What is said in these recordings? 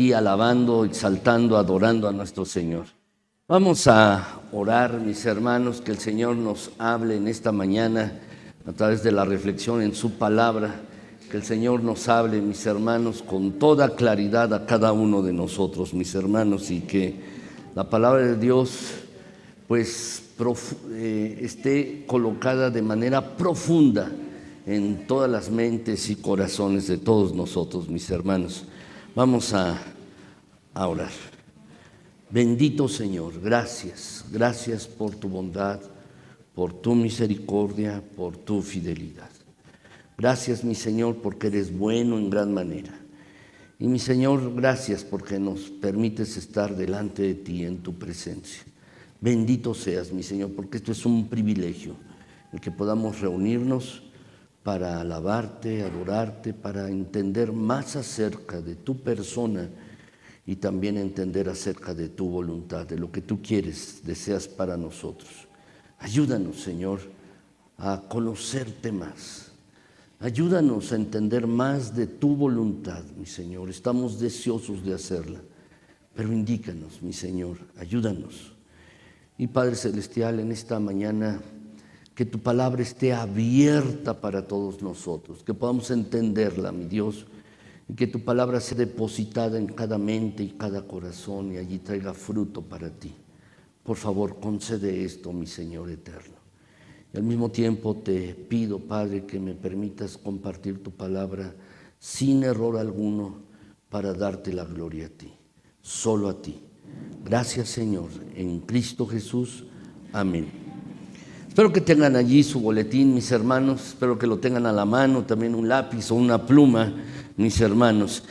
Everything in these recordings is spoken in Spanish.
aquí alabando, exaltando, adorando a nuestro Señor. Vamos a orar, mis hermanos, que el Señor nos hable en esta mañana a través de la reflexión en su palabra, que el Señor nos hable, mis hermanos, con toda claridad a cada uno de nosotros, mis hermanos, y que la palabra de Dios pues esté colocada de manera profunda en todas las mentes y corazones de todos nosotros, mis hermanos. Vamos a orar. Bendito Señor, gracias por tu bondad, por tu misericordia, por tu fidelidad. Gracias, mi Señor, porque eres bueno en gran manera. Y mi Señor, gracias porque nos permites estar delante de ti en tu presencia. Bendito seas, mi Señor, porque esto es un privilegio, el que podamos reunirnos para alabarte, adorarte, para entender más acerca de tu persona y también entender acerca de tu voluntad, de lo que tú quieres, deseas para nosotros. Ayúdanos, Señor, a conocerte más. Ayúdanos a entender más de tu voluntad, mi Señor. Estamos deseosos de hacerla, pero indícanos, mi Señor, ayúdanos. Y Padre Celestial, en esta mañana, que tu palabra esté abierta para todos nosotros, que podamos entenderla, mi Dios, y que tu palabra sea depositada en cada mente y cada corazón y allí traiga fruto para ti. Por favor, concede esto, mi Señor eterno. Y al mismo tiempo te pido, Padre, que me permitas compartir tu palabra sin error alguno para darte la gloria a ti, solo a ti. Gracias, Señor, en Cristo Jesús. Amén. Espero que tengan allí su boletín, mis hermanos. Espero que lo tengan a la mano, también un lápiz o una pluma, mis hermanos.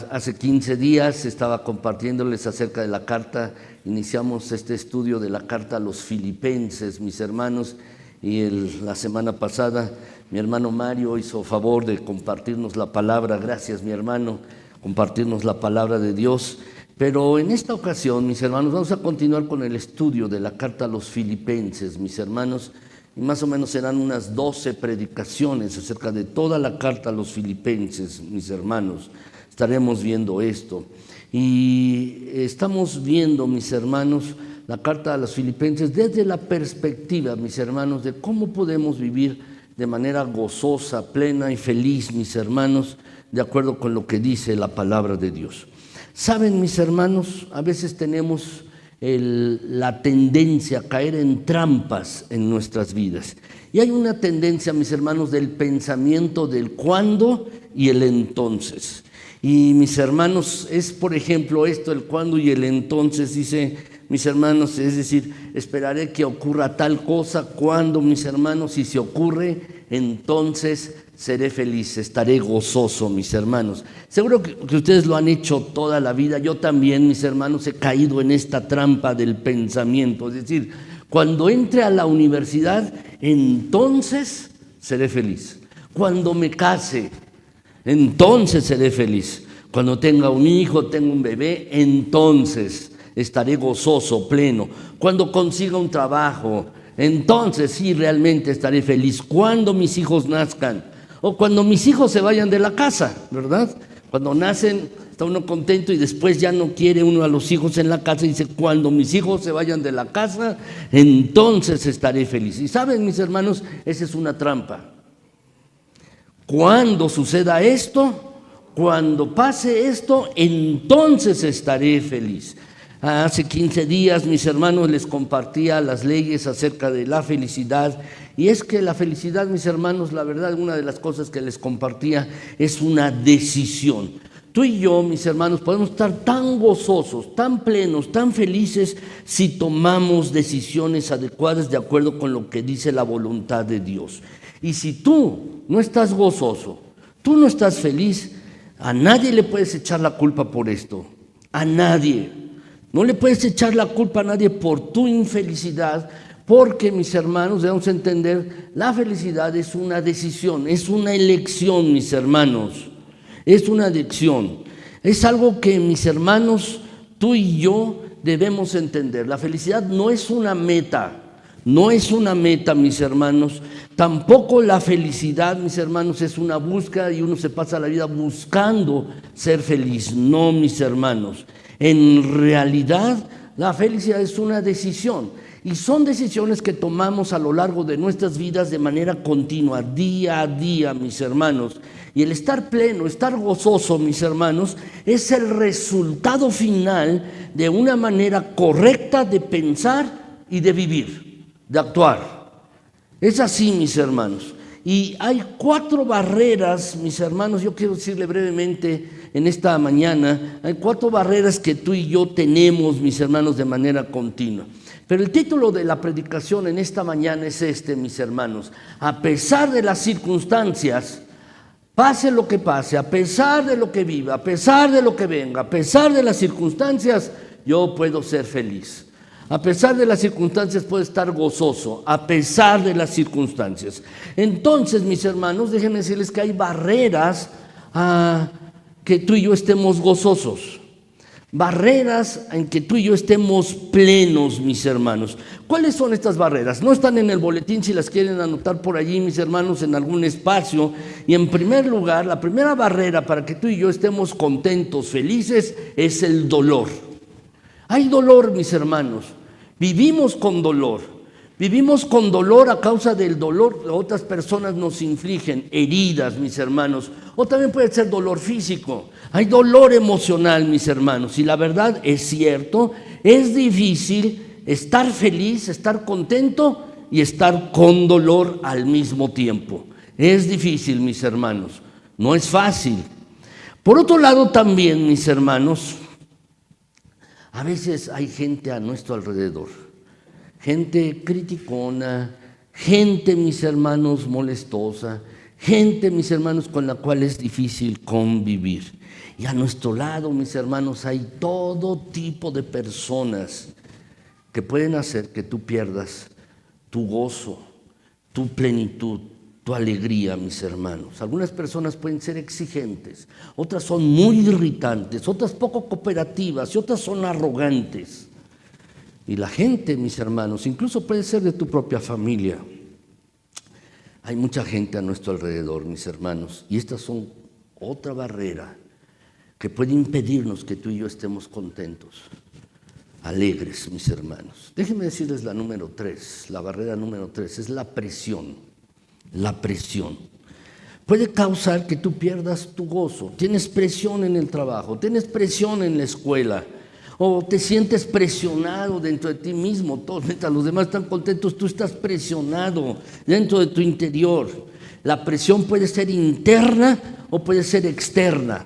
Hace 15 días estaba compartiéndoles acerca de la carta. Iniciamos este estudio de la carta a los Filipenses, mis hermanos. Y la semana pasada mi hermano Mario hizo favor de compartirnos la palabra. Gracias, mi hermano, compartirnos la palabra de Dios. Pero en esta ocasión, mis hermanos, vamos a continuar con el estudio de la carta a los Filipenses, mis hermanos, y más o menos serán unas 12 predicaciones acerca de toda la carta a los Filipenses, mis hermanos. Estaremos viendo esto. Y estamos viendo, mis hermanos, la carta a los Filipenses desde la perspectiva, mis hermanos, de cómo podemos vivir de manera gozosa, plena y feliz, mis hermanos, de acuerdo con lo que dice la palabra de Dios. Saben, mis hermanos, a veces tenemos la tendencia a caer en trampas en nuestras vidas. Y hay una tendencia, mis hermanos, del pensamiento del cuándo y el entonces. Y mis hermanos, es por ejemplo esto, el cuándo y el entonces, dice, mis hermanos, es decir, esperaré que ocurra tal cosa, cuando, mis hermanos, si se ocurre, entonces seré feliz, estaré gozoso, mis hermanos. Seguro que ustedes lo han hecho toda la vida. Yo también, mis hermanos, he caído en esta trampa del pensamiento. Es decir, cuando entre a la universidad, entonces seré feliz. Cuando me case, entonces seré feliz. Cuando tenga un hijo, tenga un bebé, entonces estaré gozoso, pleno. Cuando consiga un trabajo, entonces sí, realmente estaré feliz. Cuando mis hijos nazcan, o cuando mis hijos se vayan de la casa, ¿verdad? Cuando nacen está uno contento y después ya no quiere uno a los hijos en la casa y dice, cuando mis hijos se vayan de la casa, entonces estaré feliz. Y saben, mis hermanos, esa es una trampa. Cuando suceda esto, cuando pase esto, entonces estaré feliz. Hace 15 días, mis hermanos, les compartía las leyes acerca de la felicidad. Y es que la felicidad, mis hermanos, la verdad, una de las cosas que les compartía es una decisión. Tú y yo, mis hermanos, podemos estar tan gozosos, tan plenos, tan felices si tomamos decisiones adecuadas de acuerdo con lo que dice la voluntad de Dios. Y si tú no estás gozoso, tú no estás feliz, a nadie le puedes echar la culpa por esto. A nadie. No le puedes echar la culpa a nadie por tu infelicidad, porque, mis hermanos, debemos entender, la felicidad es una decisión, es una elección, mis hermanos. Es una elección. Es algo que, mis hermanos, tú y yo debemos entender. La felicidad no es una meta, no es una meta, mis hermanos. Tampoco la felicidad, mis hermanos, es una búsqueda y uno se pasa la vida buscando ser feliz. No, mis hermanos. En realidad, la felicidad es una decisión. Y son decisiones que tomamos a lo largo de nuestras vidas de manera continua, día a día, mis hermanos. Y el estar pleno, estar gozoso, mis hermanos, es el resultado final de una manera correcta de pensar y de vivir, de actuar. Es así, mis hermanos. Y hay 4 barreras, mis hermanos, yo quiero decirle brevemente en esta mañana, hay 4 barreras que tú y yo tenemos, mis hermanos, de manera continua. Pero el título de la predicación en esta mañana es este, mis hermanos: a pesar de las circunstancias, pase lo que pase, a pesar de lo que viva, a pesar de lo que venga, a pesar de las circunstancias, yo puedo ser feliz. A pesar de las circunstancias puedo estar gozoso, a pesar de las circunstancias. Entonces, mis hermanos, déjenme decirles que hay barreras a que tú y yo estemos gozosos. Barreras en que tú y yo estemos plenos, mis hermanos. ¿Cuáles son estas barreras? No están en el boletín, si las quieren anotar por allí, mis hermanos, en algún espacio. Y en primer lugar, la primera barrera para que tú y yo estemos contentos, felices, es el dolor. Hay dolor, mis hermanos. Vivimos con dolor. Vivimos con dolor a causa del dolor que otras personas nos infligen, heridas, mis hermanos. O también puede ser dolor físico. Hay dolor emocional, mis hermanos. Y la verdad es cierto, es difícil estar feliz, estar contento y estar con dolor al mismo tiempo. Es difícil, mis hermanos. No es fácil. Por otro lado también, mis hermanos, a veces hay gente a nuestro alrededor, gente criticona, gente, mis hermanos, molestosa, gente, mis hermanos, con la cual es difícil convivir. Y a nuestro lado, mis hermanos, hay todo tipo de personas que pueden hacer que tú pierdas tu gozo, tu plenitud, tu alegría, mis hermanos. Algunas personas pueden ser exigentes, otras son muy irritantes, otras poco cooperativas y otras son arrogantes. Y la gente, mis hermanos, incluso puede ser de tu propia familia. Hay mucha gente a nuestro alrededor, mis hermanos, y estas son otra barrera que puede impedirnos que tú y yo estemos contentos, alegres, mis hermanos. Déjenme decirles la número 3, la barrera número 3, es la presión. La presión puede causar que tú pierdas tu gozo. Tienes presión en el trabajo, tienes presión en la escuela, o te sientes presionado dentro de ti mismo. Todos, mientras los demás están contentos, tú estás presionado dentro de tu interior. La presión puede ser interna o puede ser externa,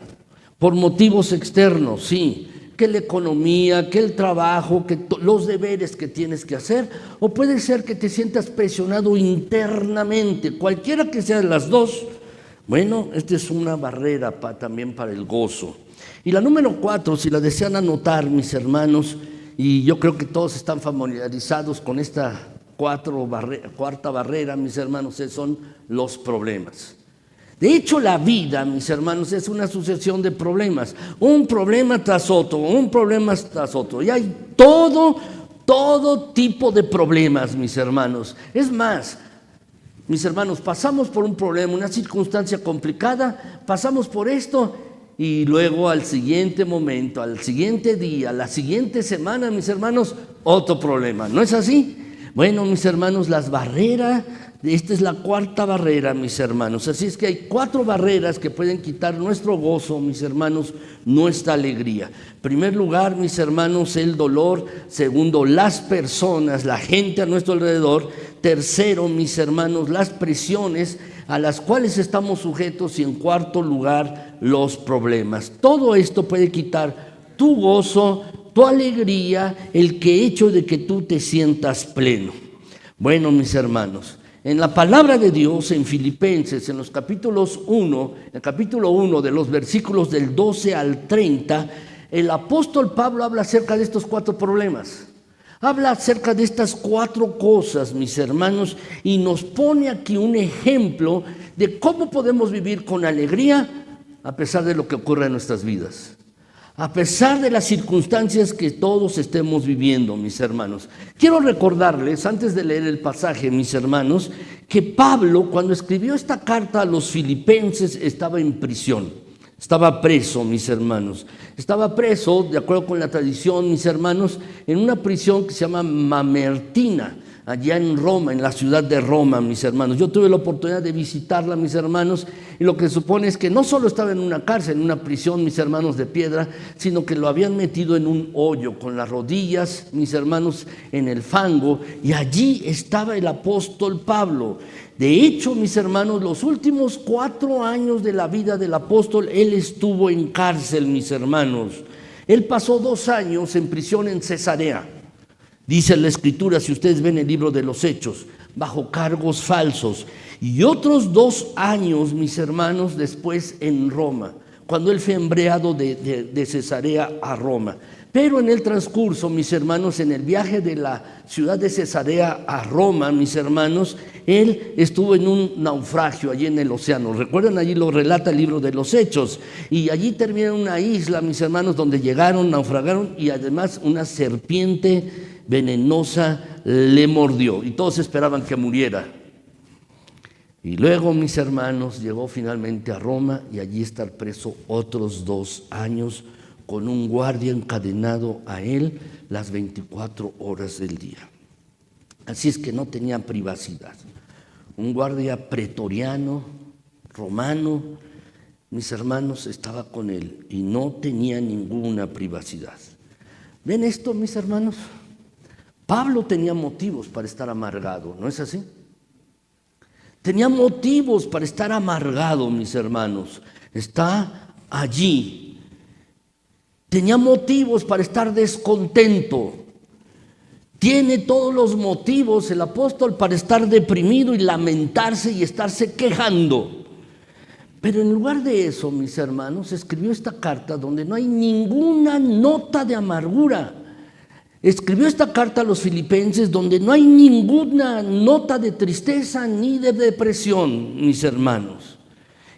por motivos externos, sí. Que la economía, que el trabajo, que los deberes que tienes que hacer, o puede ser que te sientas presionado internamente, cualquiera que sean las dos. Bueno, esta es una barrera también para el gozo. Y la número 4, si la desean anotar, mis hermanos, y yo creo que todos están familiarizados con esta cuarta barrera, mis hermanos, son los problemas. De hecho, la vida, mis hermanos, es una sucesión de problemas, un problema tras otro, un problema tras otro. Y hay todo tipo de problemas, mis hermanos. Es más, mis hermanos, pasamos por un problema, una circunstancia complicada, pasamos por esto y luego al siguiente momento, al siguiente día, la siguiente semana, mis hermanos, otro problema. ¿No es así? Bueno, mis hermanos, las barreras, esta es la 4ª barrera, mis hermanos. Así es que hay 4 barreras que pueden quitar nuestro gozo, mis hermanos, nuestra alegría. En primer lugar, mis hermanos, el dolor. Segundo, las personas, la gente a nuestro alrededor. Tercero, mis hermanos, las presiones a las cuales estamos sujetos. Y en cuarto lugar, los problemas. Todo esto puede quitar tu gozo, tu alegría, el hecho de que tú te sientas pleno. Bueno, mis hermanos, en la palabra de Dios, en Filipenses, en los capítulos 1, el capítulo 1 de los versículos del 12 al 30, el apóstol Pablo habla acerca de estos 4 problemas. Habla acerca de estas 4 cosas, mis hermanos, y nos pone aquí un ejemplo de cómo podemos vivir con alegría a pesar de lo que ocurre en nuestras vidas. A pesar de las circunstancias que todos estemos viviendo, mis hermanos. Quiero recordarles, antes de leer el pasaje, mis hermanos, que Pablo, cuando escribió esta carta a los filipenses, estaba en prisión. Estaba preso, mis hermanos. Estaba preso, de acuerdo con la tradición, mis hermanos, en una prisión que se llama Mamertina, allá en Roma, en la ciudad de Roma, mis hermanos. Yo tuve la oportunidad de visitarla, mis hermanos, y lo que se supone es que no solo estaba en una cárcel, en una prisión, mis hermanos, de piedra, sino que lo habían metido en un hoyo, con las rodillas, mis hermanos, en el fango, y allí estaba el apóstol Pablo. De hecho, mis hermanos, los últimos 4 años de la vida del apóstol, él estuvo en cárcel, mis hermanos. Él pasó 2 años en prisión en Cesarea. Dice la Escritura, si ustedes ven el libro de los Hechos, bajo cargos falsos. Y otros 2 años, mis hermanos, después en Roma, cuando él fue enviado de Cesarea a Roma. Pero en el transcurso, mis hermanos, en el viaje de la ciudad de Cesarea a Roma, mis hermanos, él estuvo en un naufragio allí en el océano. Recuerdan, allí lo relata el libro de los Hechos. Y allí termina en una isla, mis hermanos, donde llegaron, naufragaron, y además una serpiente venenosa le mordió. Y todos esperaban que muriera. Y luego, mis hermanos, llegó finalmente a Roma y allí estar preso otros 2 años con un guardia encadenado a él las 24 horas del día. Así es que no tenía privacidad. Un guardia pretoriano, romano, mis hermanos, estaba con él y no tenía ninguna privacidad. ¿Ven esto, mis hermanos? Pablo tenía motivos para estar amargado, ¿no es así? Tenía motivos para estar amargado, mis hermanos. Está allí. Tenía motivos para estar descontento. Tiene todos los motivos el apóstol para estar deprimido y lamentarse y estarse quejando. Pero en lugar de eso, mis hermanos, escribió esta carta donde no hay ninguna nota de amargura. Escribió esta carta a los filipenses donde no hay ninguna nota de tristeza ni de depresión, mis hermanos.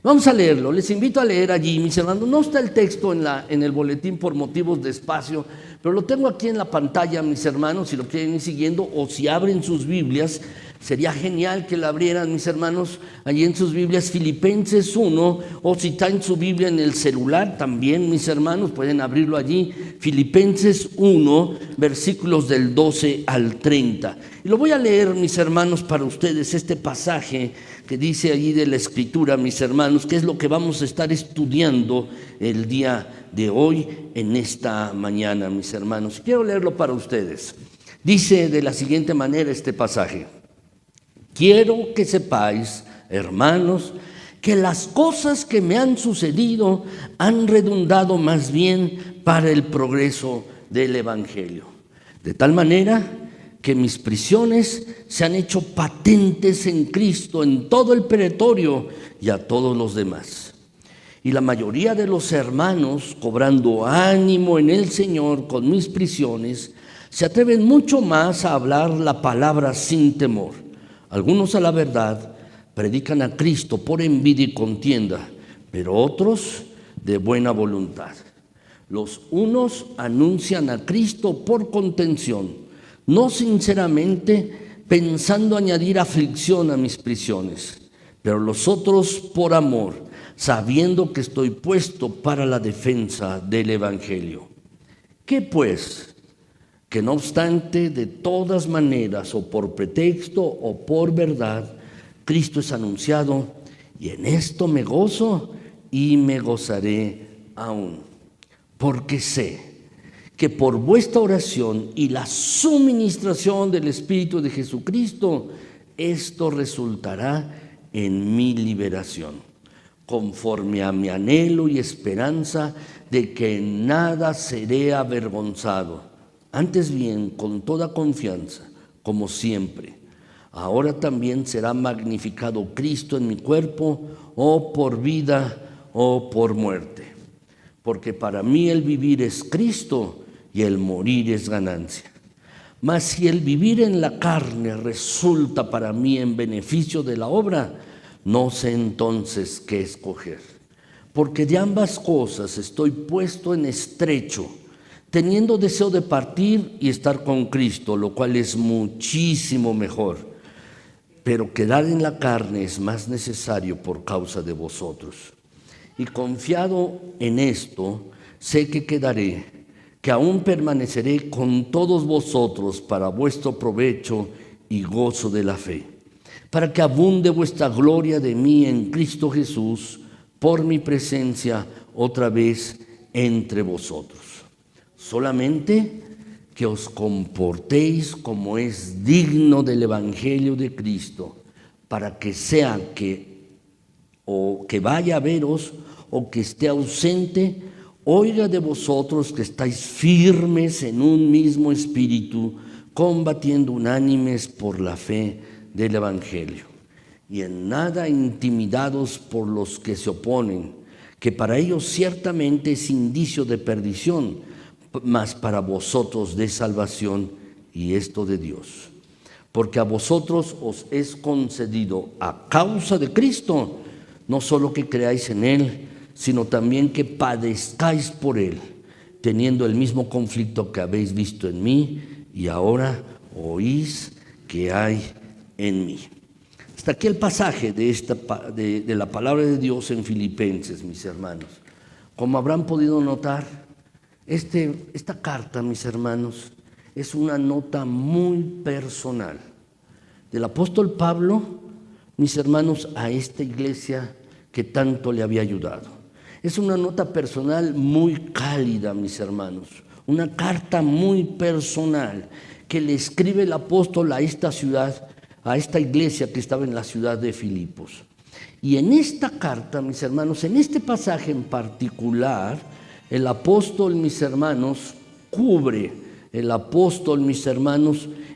Vamos a leerlo, les invito a leer allí, mis hermanos. No está el texto en el boletín por motivos de espacio, pero lo tengo aquí en la pantalla, mis hermanos, si lo quieren ir siguiendo, o si abren sus Biblias, sería genial que la abrieran, mis hermanos, allí en sus Biblias, Filipenses 1, o si está en su Biblia en el celular también, mis hermanos, pueden abrirlo allí, Filipenses 1, versículos del 12 al 30. Y lo voy a leer, mis hermanos, para ustedes, este pasaje que dice allí de la Escritura, mis hermanos, que es lo que vamos a estar estudiando el día de hoy, en esta mañana, mis hermanos. Quiero leerlo para ustedes. Dice de la siguiente manera este pasaje: quiero que sepáis, hermanos, que las cosas que me han sucedido han redundado más bien para el progreso del Evangelio. De tal manera que mis prisiones se han hecho patentes en Cristo en todo el pretorio y a todos los demás. Y la mayoría de los hermanos, cobrando ánimo en el Señor con mis prisiones, se atreven mucho más a hablar la palabra sin temor. Algunos, a la verdad, predican a Cristo por envidia y contienda, pero otros de buena voluntad. Los unos anuncian a Cristo por contención, no sinceramente, pensando añadir aflicción a mis prisiones, pero los otros por amor, sabiendo que estoy puesto para la defensa del Evangelio. ¿Qué pues? Que no obstante, de todas maneras, o por pretexto o por verdad, Cristo es anunciado, y en esto me gozo y me gozaré aún, porque sé que por vuestra oración y la suministración del Espíritu de Jesucristo, esto resultará en mi liberación, conforme a mi anhelo y esperanza de que en nada seré avergonzado, antes bien con toda confianza, como siempre. Ahora también será magnificado Cristo en mi cuerpo, o por vida o por muerte, porque para mí el vivir es Cristo y el morir es ganancia. Mas si el vivir en la carne resulta para mí en beneficio de la obra, no sé entonces qué escoger. porque de ambas cosas estoy puesto en estrecho, teniendo deseo de partir y estar con Cristo, lo cual es muchísimo mejor. Pero quedar en la carne es más necesario por causa de vosotros. Y confiado en esto, sé que quedaré, que aún permaneceré con todos vosotros para vuestro provecho y gozo de la fe, para que abunde vuestra gloria de mí en Cristo Jesús, por mi presencia otra vez entre vosotros. Solamente que os comportéis como es digno del Evangelio de Cristo, para que sea o que vaya a veros o que esté ausente, oiga de vosotros que estáis firmes en un mismo espíritu, combatiendo unánimes por la fe del Evangelio, y en nada intimidados por los que se oponen, que para ellos ciertamente es indicio de perdición, mas para vosotros de salvación, y esto de Dios. Porque a vosotros os es concedido a causa de Cristo, no solo que creáis en Él, sino también que padezcáis por Él, teniendo el mismo conflicto que habéis visto en mí y ahora oís que hay en mí. Hasta aquí el pasaje de la palabra de Dios en Filipenses, mis hermanos. Como habrán podido notar, esta carta, mis hermanos, es una nota muy personal del apóstol Pablo, mis hermanos, a esta iglesia que tanto le había ayudado. Es una nota personal muy cálida, mis hermanos, una carta muy personal que le escribe el apóstol a esta ciudad, a esta iglesia que estaba en la ciudad de Filipos. Y en esta carta, mis hermanos, en este pasaje en particular, el apóstol, mis hermanos, cubre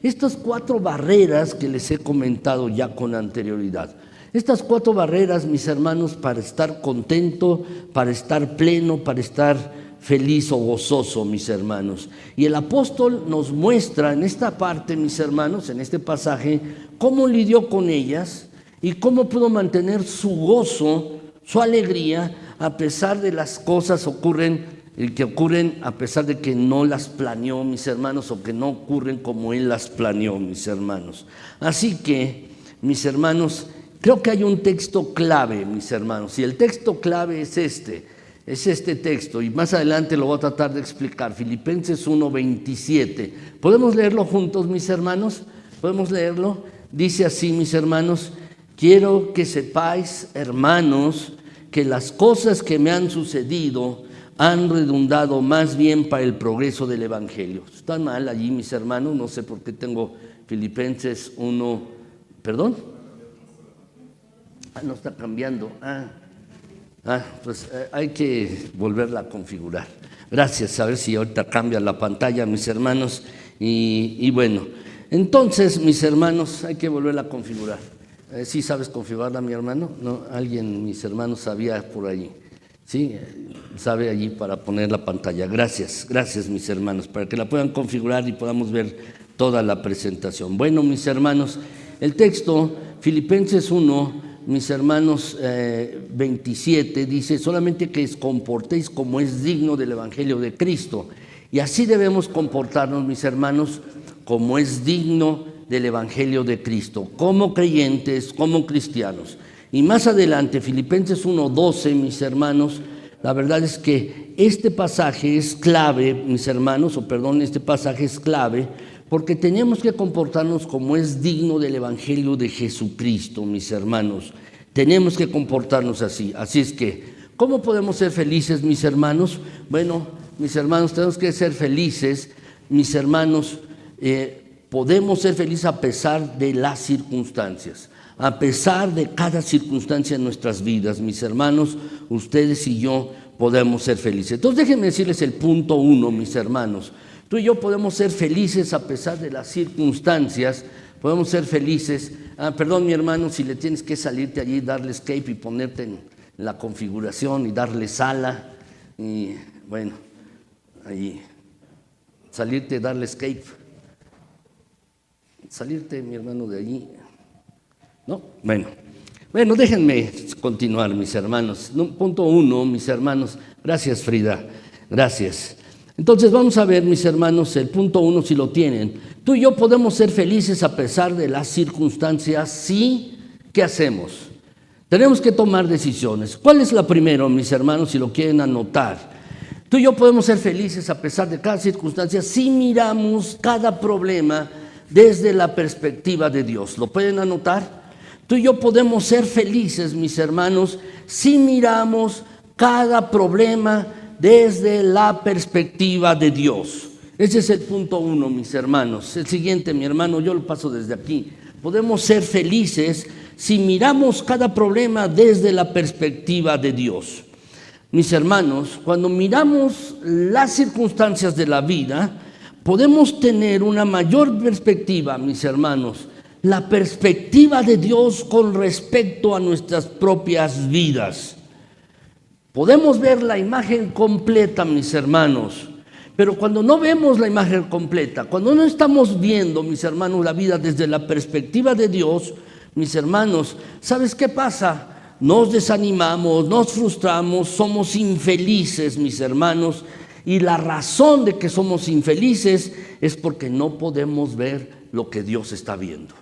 estas 4 barreras que les he comentado ya con anterioridad. Estas 4 barreras, mis hermanos, para estar contento, para estar pleno, para estar feliz o gozoso, mis hermanos. Y el apóstol nos muestra en esta parte, mis hermanos, en este pasaje, cómo lidió con ellas y cómo pudo mantener su gozo, su alegría, a pesar de las cosas que ocurren a pesar de que no las planeó, mis hermanos, o que no ocurren como Él las planeó, mis hermanos. Así que, mis hermanos, creo que hay un texto clave, mis hermanos, y el texto clave es este texto, y más adelante lo voy a tratar de explicar, Filipenses 1:27. ¿Podemos leerlo juntos, mis hermanos? ¿Podemos leerlo? Dice así, mis hermanos: quiero que sepáis, hermanos, que las cosas que me han sucedido han redundado más bien para el progreso del Evangelio. Está mal allí, mis hermanos, no sé por qué tengo Filipenses 1, ¿perdón? No está cambiando. Pues hay que volverla a configurar. Gracias, a ver si ahorita cambia la pantalla, mis hermanos. Y bueno, entonces, mis hermanos, hay que volverla a configurar. ¿Sí sabes configurarla, mi hermano? ¿No? Alguien, mis hermanos, sabía por allí. Sí, sabe allí para poner la pantalla. Gracias, mis hermanos, para que la puedan configurar y podamos ver toda la presentación. Bueno, mis hermanos, el texto, Filipenses 1, mis hermanos, 27, dice: solamente que os comportéis como es digno del Evangelio de Cristo. Y así debemos comportarnos, mis hermanos, como es digno del Evangelio de Cristo, como creyentes, como cristianos. Y más adelante, Filipenses 1:12, mis hermanos, la verdad es que este pasaje es clave, mis hermanos, este pasaje es clave porque tenemos que comportarnos como es digno del Evangelio de Jesucristo, mis hermanos. Tenemos que comportarnos así. Así es que, ¿cómo podemos ser felices, mis hermanos? Bueno, mis hermanos, tenemos que ser felices, mis hermanos. Podemos ser felices a pesar de las circunstancias. A pesar de cada circunstancia en nuestras vidas, mis hermanos, ustedes y yo podemos ser felices. Entonces déjenme decirles el punto 1, mis hermanos. Tú y yo podemos ser felices a pesar de las circunstancias, podemos ser felices. Perdón, mi hermano, si le tienes que salirte allí, darle escape y ponerte en la configuración y darle sala. Y bueno, allí, salirte, darle escape. Salirte, mi hermano, de allí. ¿No? Bueno, Bueno, déjenme continuar, mis hermanos. Punto 1, mis hermanos. Gracias, Frida. Gracias. Entonces vamos a ver, mis hermanos, el punto 1 si lo tienen. Tú y yo podemos ser felices a pesar de las circunstancias. Sí, ¿qué hacemos? Tenemos que tomar decisiones. ¿Cuál es la primera, mis hermanos, si lo quieren anotar? Tú y yo podemos ser felices a pesar de cada circunstancia si miramos cada problema desde la perspectiva de Dios. ¿Lo pueden anotar? Tú y yo podemos ser felices, mis hermanos, si miramos cada problema desde la perspectiva de Dios. Ese es el punto 1, mis hermanos. El siguiente, mi hermano, yo lo paso desde aquí. Podemos ser felices si miramos cada problema desde la perspectiva de Dios. Mis hermanos, cuando miramos las circunstancias de la vida, podemos tener una mayor perspectiva, mis hermanos, la perspectiva de Dios con respecto a nuestras propias vidas. Podemos ver la imagen completa, mis hermanos, pero cuando no vemos la imagen completa, cuando no estamos viendo, mis hermanos, la vida desde la perspectiva de Dios, mis hermanos, ¿sabes qué pasa? Nos desanimamos, nos frustramos, somos infelices, mis hermanos, y la razón de que somos infelices es porque no podemos ver lo que Dios está viendo.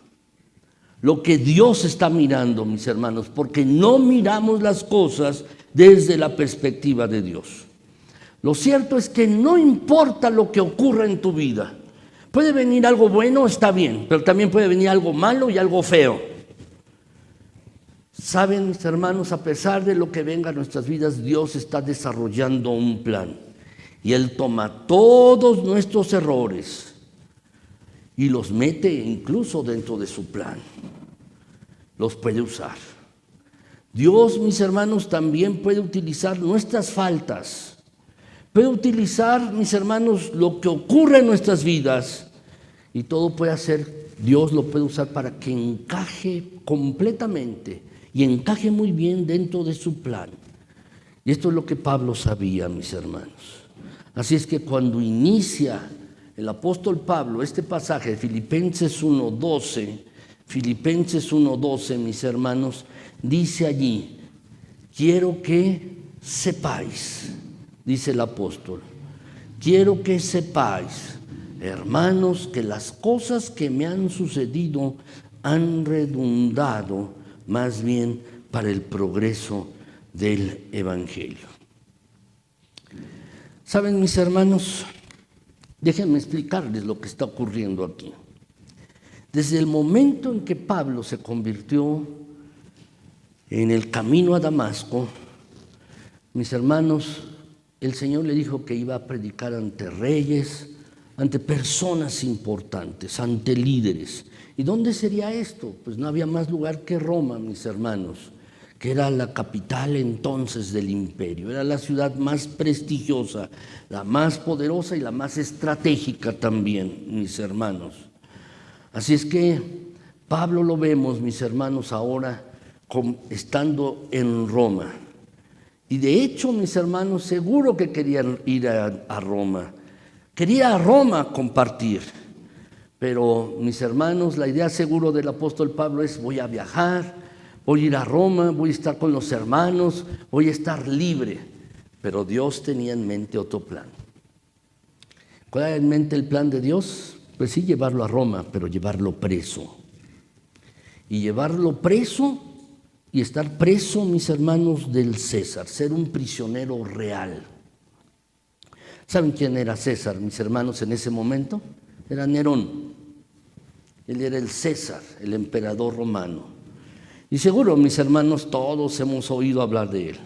Lo que Dios está mirando, mis hermanos, porque no miramos las cosas desde la perspectiva de Dios. Lo cierto es que no importa lo que ocurra en tu vida. Puede venir algo bueno, está bien, pero también puede venir algo malo y algo feo. Saben, mis hermanos, a pesar de lo que venga a nuestras vidas, Dios está desarrollando un plan. Y Él toma todos nuestros errores y los mete incluso dentro de su plan. Los puede usar. Dios, mis hermanos, también puede utilizar nuestras faltas. Puede utilizar, mis hermanos, lo que ocurre en nuestras vidas. Y todo puede hacer, Dios lo puede usar para que encaje completamente y encaje muy bien dentro de su plan. Y esto es lo que Pablo sabía, mis hermanos. Así es que cuando inicia el apóstol Pablo este pasaje de Filipenses 1:12, mis hermanos, dice allí: quiero que sepáis, dice el apóstol, quiero que sepáis, hermanos, que las cosas que me han sucedido han redundado más bien para el progreso del Evangelio. Saben, mis hermanos, déjenme explicarles lo que está ocurriendo aquí. Desde el momento en que Pablo se convirtió en el camino a Damasco, mis hermanos, el Señor le dijo que iba a predicar ante reyes, ante personas importantes, ante líderes. ¿Y dónde sería esto? Pues no había más lugar que Roma, mis hermanos, que era la capital entonces del imperio. Era la ciudad más prestigiosa, la más poderosa y la más estratégica también, mis hermanos. Así es que Pablo lo vemos, mis hermanos, ahora estando en Roma. Y de hecho, mis hermanos, seguro que querían ir a Roma. Quería a Roma compartir. Pero, mis hermanos, la idea seguro del apóstol Pablo es: voy a viajar, voy a ir a Roma, voy a estar con los hermanos, voy a estar libre. Pero Dios tenía en mente otro plan. ¿Cuál era en mente el plan de Dios? Pues sí, llevarlo a Roma, pero llevarlo preso. Y llevarlo preso y estar preso, mis hermanos, del César, ser un prisionero real. ¿Saben quién era César, mis hermanos, en ese momento? Era Nerón. Él era el César, el emperador romano. Y seguro, mis hermanos, todos hemos oído hablar de él.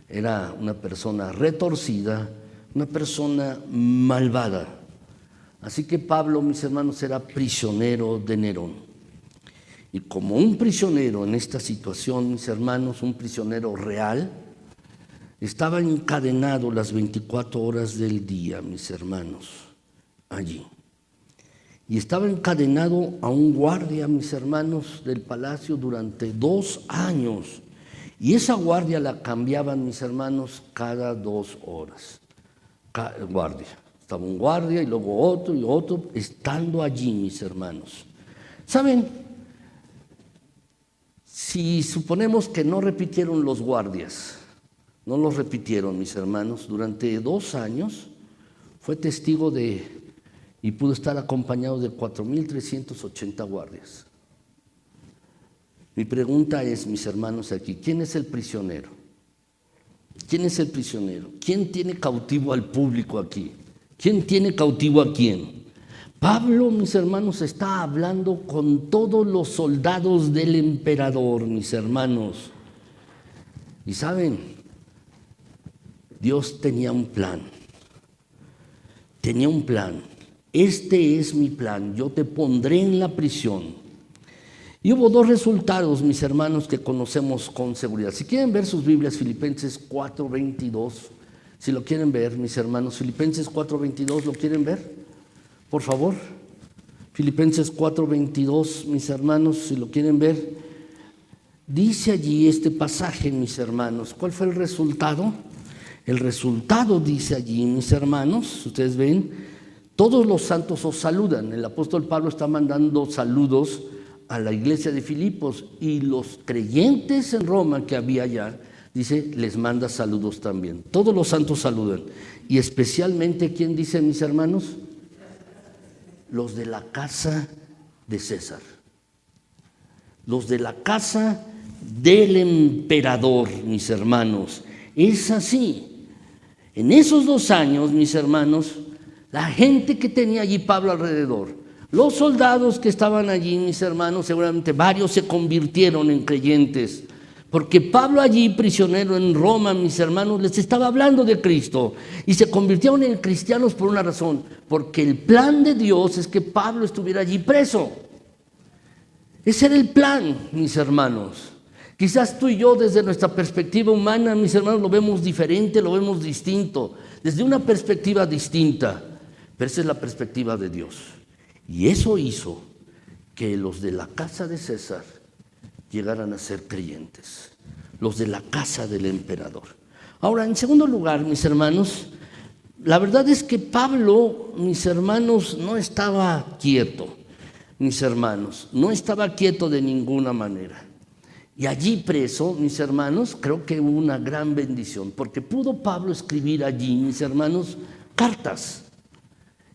Era una persona retorcida, una persona malvada. Así que Pablo, mis hermanos, era prisionero de Nerón. Y como un prisionero en esta situación, mis hermanos, un prisionero real, estaba encadenado las 24 horas del día, mis hermanos, allí. Y estaba encadenado a un guardia, mis hermanos, del palacio durante 2 años. Y esa guardia la cambiaban, mis hermanos, cada 2 horas. Guardia. Estaba un guardia y luego otro y otro, estando allí, mis hermanos. ¿Saben? Si suponemos que no repitieron los guardias, no los repitieron, mis hermanos, durante 2 años fue testigo y pudo estar acompañado de 4,380 guardias. Mi pregunta es, mis hermanos aquí, ¿quién es el prisionero? ¿Quién es el prisionero? ¿Quién tiene cautivo al público aquí? ¿Quién tiene cautivo a quién? Pablo, mis hermanos, está hablando con todos los soldados del emperador, mis hermanos. Y saben, Dios tenía un plan. Tenía un plan. Este es mi plan. Yo te pondré en la prisión. Y hubo 2 resultados, mis hermanos, que conocemos con seguridad. Si quieren ver sus Biblias, Filipenses 4:22, si lo quieren ver, mis hermanos, Filipenses 4:22, ¿lo quieren ver? Por favor. Filipenses 4:22, mis hermanos, si lo quieren ver. Dice allí este pasaje, mis hermanos. ¿Cuál fue el resultado? El resultado dice allí, mis hermanos, ustedes ven, todos los santos os saludan. El apóstol Pablo está mandando saludos a la iglesia de Filipos, y los creyentes en Roma que había allá, dice, les manda saludos también. Todos los santos saludan. Y especialmente, ¿quién dice, mis hermanos? Los de la casa de César. Los de la casa del emperador, mis hermanos. Es así. En esos 2 años, mis hermanos, la gente que tenía allí Pablo alrededor, los soldados que estaban allí, mis hermanos, seguramente varios se convirtieron en creyentes, porque Pablo allí, prisionero en Roma, mis hermanos, les estaba hablando de Cristo, y se convirtieron en cristianos por una razón, porque el plan de Dios es que Pablo estuviera allí preso. Ese era el plan, mis hermanos. Quizás tú y yo, desde nuestra perspectiva humana, mis hermanos, lo vemos diferente, lo vemos distinto, desde una perspectiva distinta, pero esa es la perspectiva de Dios. Y eso hizo que los de la casa de César llegaran a ser creyentes, los de la casa del emperador. Ahora, en segundo lugar, mis hermanos, la verdad es que Pablo, mis hermanos, no estaba quieto, mis hermanos, no estaba quieto de ninguna manera. Y allí preso, mis hermanos, creo que hubo una gran bendición, porque pudo Pablo escribir allí, mis hermanos, cartas,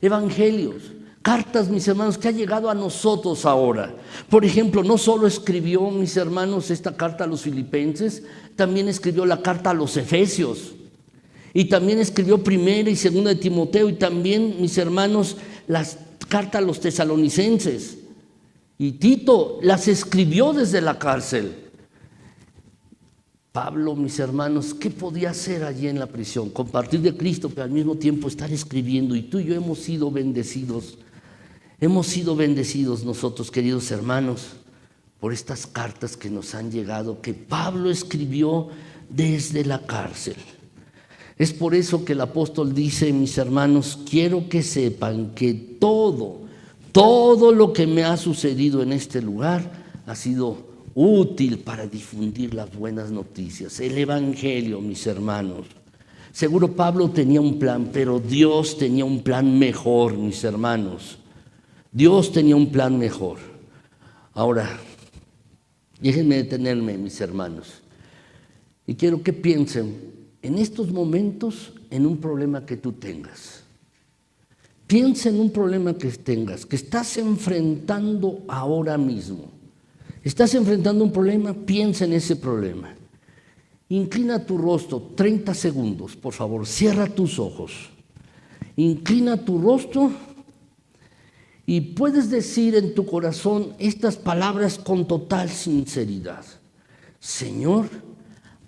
evangelios. Cartas, mis hermanos, que ha llegado a nosotros ahora. Por ejemplo, no solo escribió, mis hermanos, esta carta a los filipenses, también escribió la carta a los efesios. Y también escribió primera y segunda de Timoteo, y también, mis hermanos, las cartas a los tesalonicenses. Y Tito las escribió desde la cárcel. Pablo, mis hermanos, ¿qué podía hacer allí en la prisión? Compartir de Cristo, pero al mismo tiempo estar escribiendo. Y tú y yo hemos sido bendecidos. Hemos sido bendecidos nosotros, queridos hermanos, por estas cartas que nos han llegado, que Pablo escribió desde la cárcel. Es por eso que el apóstol dice, mis hermanos, quiero que sepan que todo lo que me ha sucedido en este lugar ha sido útil para difundir las buenas noticias, el evangelio, mis hermanos. Seguro Pablo tenía un plan, pero Dios tenía un plan mejor, mis hermanos. Dios tenía un plan mejor. Ahora, déjenme detenerme, mis hermanos, y quiero que piensen en estos momentos en un problema que tú tengas. Piensa en un problema que tengas, que estás enfrentando ahora mismo. Estás enfrentando un problema, piensa en ese problema. Inclina tu rostro 30 segundos, por favor, cierra tus ojos. Inclina tu rostro. Y puedes decir en tu corazón estas palabras con total sinceridad. Señor,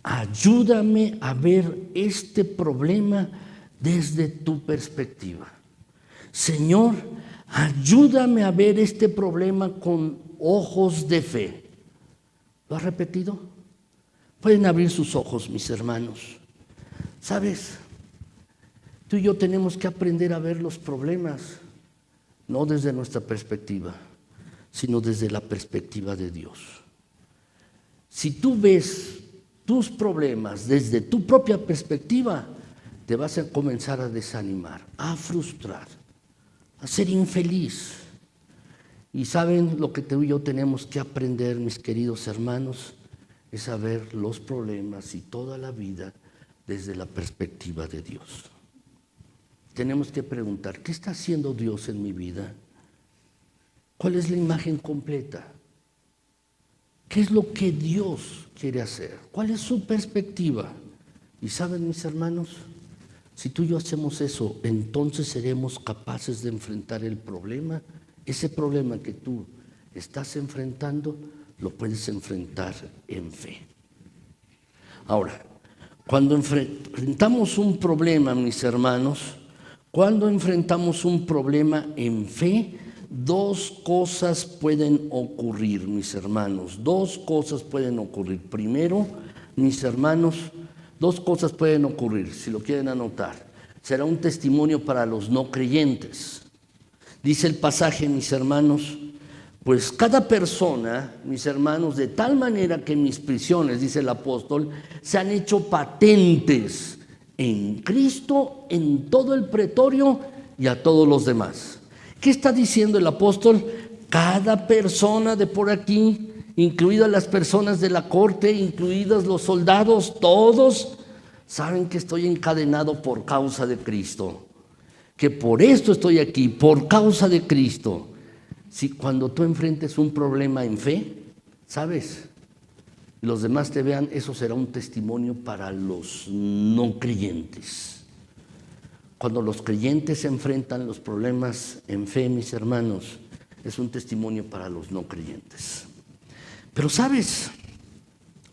ayúdame a ver este problema desde tu perspectiva. Señor, ayúdame a ver este problema con ojos de fe. ¿Lo has repetido? Pueden abrir sus ojos, mis hermanos. ¿Sabes? Tú y yo tenemos que aprender a ver los problemas no desde nuestra perspectiva, sino desde la perspectiva de Dios. Si tú ves tus problemas desde tu propia perspectiva, te vas a comenzar a desanimar, a frustrar, a ser infeliz. Y saben lo que tú y yo tenemos que aprender, mis queridos hermanos, es a ver los problemas y toda la vida desde la perspectiva de Dios. Tenemos que preguntar, ¿qué está haciendo Dios en mi vida? ¿Cuál es la imagen completa? ¿Qué es lo que Dios quiere hacer? ¿Cuál es su perspectiva? Y saben, mis hermanos, si tú y yo hacemos eso, entonces seremos capaces de enfrentar el problema. Ese problema que tú estás enfrentando, lo puedes enfrentar en fe. Ahora, cuando enfrentamos un problema, mis hermanos, cuando enfrentamos un problema en fe, dos cosas pueden ocurrir, mis hermanos. Dos cosas pueden ocurrir. Primero, mis hermanos, dos cosas pueden ocurrir, si lo quieren anotar. Será un testimonio para los no creyentes. Dice el pasaje, mis hermanos, pues cada persona, mis hermanos, de tal manera que mis prisiones, dice el apóstol, se han hecho patentes en Cristo, en todo el pretorio y a todos los demás. ¿Qué está diciendo el apóstol? Cada persona de por aquí, incluidas las personas de la corte, incluidos los soldados, todos saben que estoy encadenado por causa de Cristo, que por esto estoy aquí, por causa de Cristo. Si cuando tú enfrentes un problema en fe, ¿sabes? Y los demás te vean, eso será un testimonio para los no creyentes. Cuando los creyentes enfrentan los problemas en fe, mis hermanos, es un testimonio para los no creyentes. Pero ¿sabes?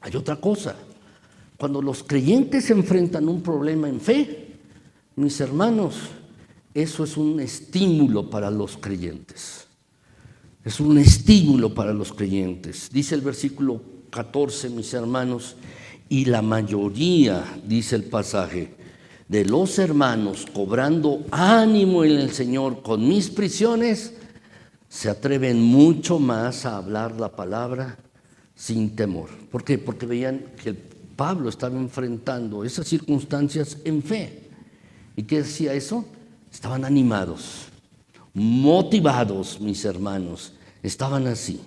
Hay otra cosa. Cuando los creyentes enfrentan un problema en fe, mis hermanos, eso es un estímulo para los creyentes. Es un estímulo para los creyentes. Dice el versículo 14, mis hermanos, y la mayoría, dice el pasaje, de los hermanos, cobrando ánimo en el Señor con mis prisiones, se atreven mucho más a hablar la palabra sin temor. ¿Por qué? Porque veían que Pablo estaba enfrentando esas circunstancias en fe. ¿Y qué decía eso? Estaban animados, motivados, mis hermanos, estaban así.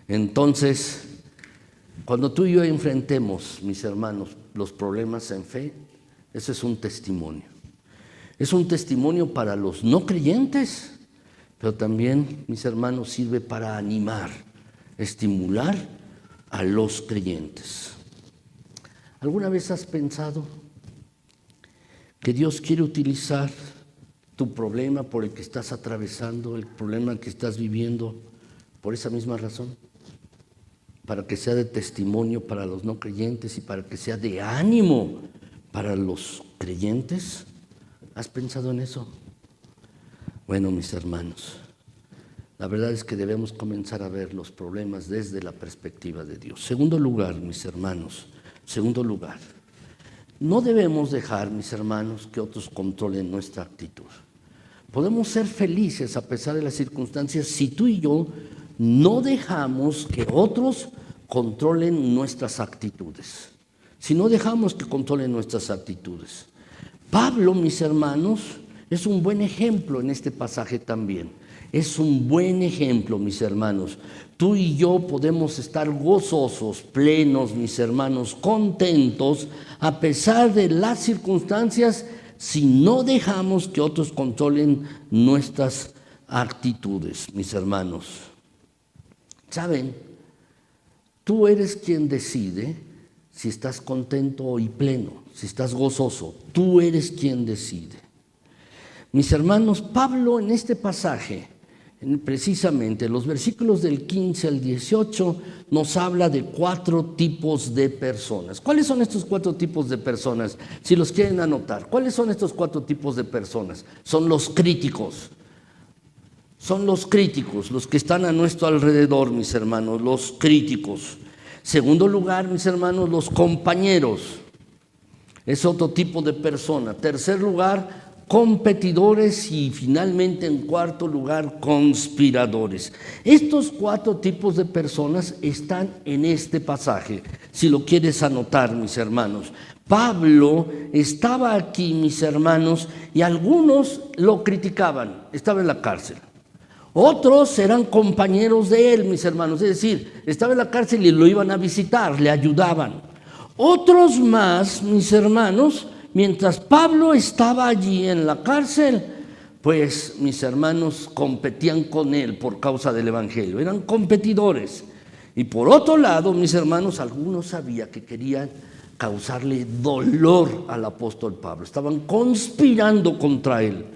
Entonces, cuando tú y yo enfrentemos, mis hermanos, los problemas en fe, ese es un testimonio. Es un testimonio para los no creyentes, pero también, mis hermanos, sirve para animar, estimular a los creyentes. ¿Alguna vez has pensado que Dios quiere utilizar tu problema por el que estás atravesando, el problema que estás viviendo, por esa misma razón? Para que sea de testimonio para los no creyentes y para que sea de ánimo para los creyentes. ¿Has pensado en eso? Bueno, mis hermanos, la verdad es que debemos comenzar a ver los problemas desde la perspectiva de Dios. Segundo lugar, mis hermanos, segundo lugar, no debemos dejar, mis hermanos, que otros controlen nuestra actitud. Podemos ser felices a pesar de las circunstancias si tú y yo no dejamos que otros controlen nuestras actitudes. Si no dejamos que controlen nuestras actitudes. Pablo, mis hermanos, es un buen ejemplo en este pasaje también. Es un buen ejemplo, mis hermanos. Tú y yo podemos estar gozosos, plenos, mis hermanos, contentos, a pesar de las circunstancias, si no dejamos que otros controlen nuestras actitudes, mis hermanos. ¿Saben? Tú eres quien decide si estás contento y pleno, si estás gozoso. Tú eres quien decide. Mis hermanos, Pablo en este pasaje, precisamente los versículos del 15 al 18, nos habla de 4 tipos de personas. ¿Cuáles son estos 4 tipos de personas? Si los quieren anotar, ¿cuáles son estos 4 tipos de personas? Son los críticos. Son los críticos, los que están a nuestro alrededor, mis hermanos, los críticos. Segundo lugar, mis hermanos, los compañeros. Es otro tipo de persona. Tercer lugar, competidores y finalmente en cuarto lugar, conspiradores. Estos 4 tipos de personas están en este pasaje, si lo quieres anotar, mis hermanos. Pablo estaba aquí, mis hermanos, y algunos lo criticaban, estaba en la cárcel. Otros eran compañeros de él, mis hermanos, es decir, estaba en la cárcel y lo iban a visitar, le ayudaban. Otros más, mis hermanos, mientras Pablo estaba allí en la cárcel, pues mis hermanos competían con él por causa del evangelio, eran competidores. Y por otro lado, mis hermanos, algunos sabían que querían causarle dolor al apóstol Pablo, estaban conspirando contra él.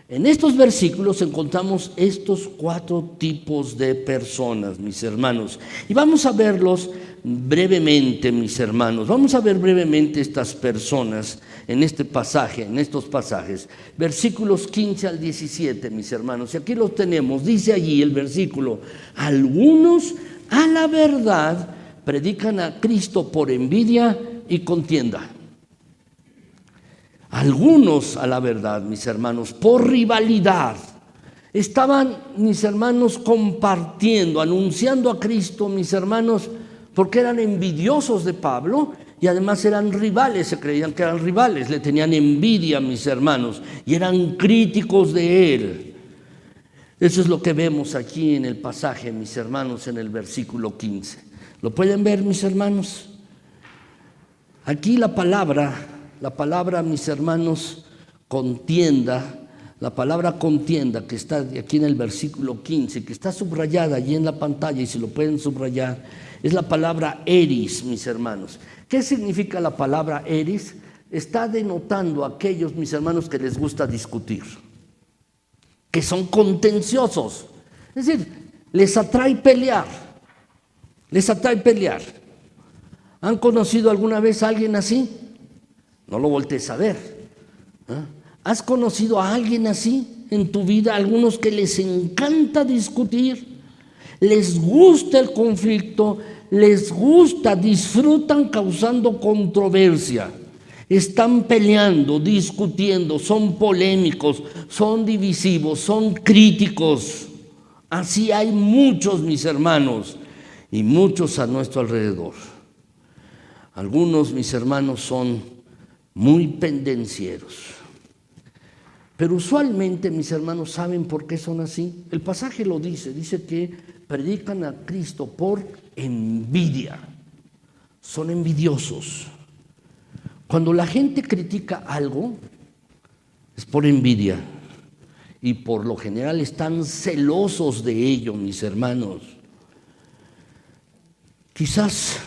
En estos versículos encontramos estos 4 tipos de personas, mis hermanos, y vamos a verlos brevemente, mis hermanos. Vamos a ver brevemente estas personas en este pasaje, en estos pasajes, versículos 15 al 17, mis hermanos. Y aquí los tenemos, dice allí el versículo: algunos a la verdad predican a Cristo por envidia y contienda. Algunos a la verdad, mis hermanos, por rivalidad. Estaban, mis hermanos, compartiendo, anunciando a Cristo, mis hermanos, porque eran envidiosos de Pablo y además eran rivales, se creían que eran rivales, le tenían envidia, mis hermanos, y eran críticos de él. Eso es lo que vemos aquí en el pasaje, mis hermanos, en el versículo 15. ¿Lo pueden ver, mis hermanos? Aquí la palabra, mis hermanos, contienda, la palabra contienda que está aquí en el versículo 15, que está subrayada allí en la pantalla, y si lo pueden subrayar, es la palabra eris, mis hermanos. ¿Qué significa la palabra eris? Está denotando a aquellos, mis hermanos, que les gusta discutir, que son contenciosos, es decir, les atrae pelear, ¿Han conocido alguna vez a alguien así? No lo voltees a ver. ¿Has conocido a alguien así en tu vida? Algunos que les encanta discutir, les gusta el conflicto, les gusta, disfrutan causando controversia. Están peleando, discutiendo, son polémicos, son divisivos, son críticos. Así hay muchos, mis hermanos, y muchos a nuestro alrededor. Algunos, mis hermanos, son muy pendencieros. Pero usualmente, mis hermanos, ¿saben por qué son así? El pasaje lo dice que predican a Cristo por envidia. Son envidiosos. Cuando la gente critica algo, es por envidia. Y por lo general están celosos de ello, mis hermanos. Quizás,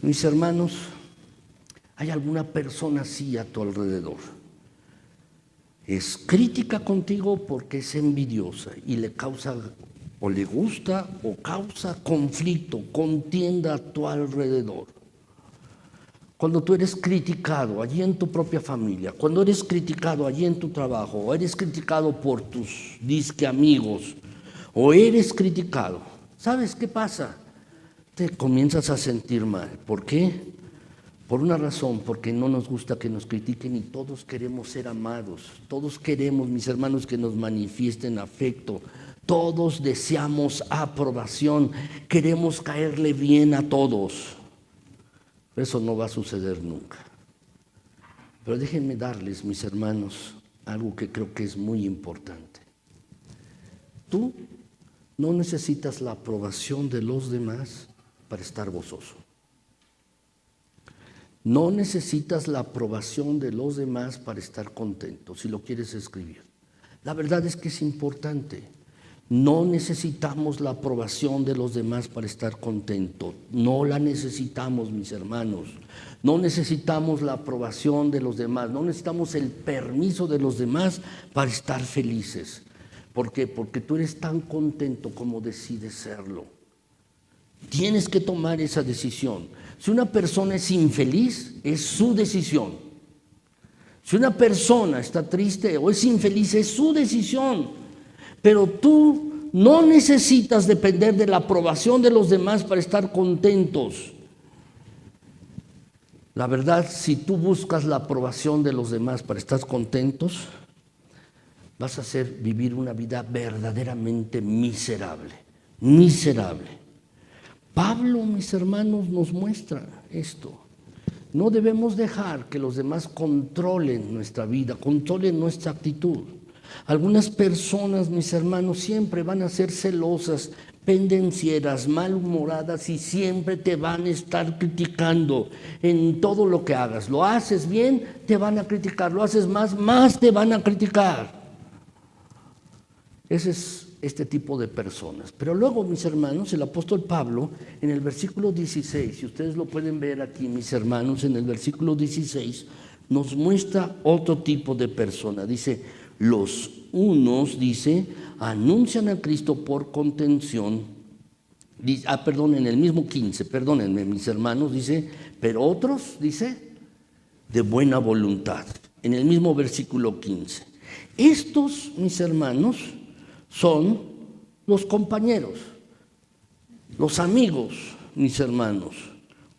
mis hermanos, hay alguna persona así a tu alrededor. Es crítica contigo porque es envidiosa y le causa, o le gusta, o causa conflicto, contienda a tu alrededor. Cuando tú eres criticado allí en tu propia familia, cuando eres criticado allí en tu trabajo, o eres criticado por tus disque amigos, o eres criticado, ¿sabes qué pasa? Te comienzas a sentir mal. ¿Por qué? Por una razón, porque no nos gusta que nos critiquen y todos queremos ser amados. Todos queremos, mis hermanos, que nos manifiesten afecto. Todos deseamos aprobación. Queremos caerle bien a todos. Eso no va a suceder nunca. Pero déjenme darles, mis hermanos, algo que creo que es muy importante. Tú no necesitas la aprobación de los demás para estar gozoso. No necesitas la aprobación de los demás para estar contento, si lo quieres escribir. La verdad es que es importante. No necesitamos la aprobación de los demás para estar contento. No la necesitamos, mis hermanos. No necesitamos la aprobación de los demás. No necesitamos el permiso de los demás para estar felices. ¿Por qué? Porque tú eres tan contento como decides serlo. Tienes que tomar esa decisión. Si una persona es infeliz, es su decisión. Si una persona está triste o es infeliz, es su decisión. Pero tú no necesitas depender de la aprobación de los demás para estar contentos. La verdad, si tú buscas la aprobación de los demás para estar contentos, vas a hacer vivir una vida verdaderamente miserable. Miserable. Pablo, mis hermanos, nos muestra esto. No debemos dejar que los demás controlen nuestra vida, controlen nuestra actitud. Algunas personas, mis hermanos, siempre van a ser celosas, pendencieras, malhumoradas y siempre te van a estar criticando en todo lo que hagas. Lo haces bien, te van a criticar. Lo haces más te van a criticar. Ese es este tipo de personas. Pero luego, mis hermanos, el apóstol Pablo, en el versículo 16, si ustedes lo pueden ver aquí, mis hermanos, en el versículo 16, nos muestra otro tipo de persona. Dice, los unos, dice, anuncian a Cristo por contención. En el mismo 15, perdónenme, mis hermanos, dice, pero otros, dice, de buena voluntad. En el mismo versículo 15. Estos, mis hermanos, son los compañeros, los amigos, mis hermanos.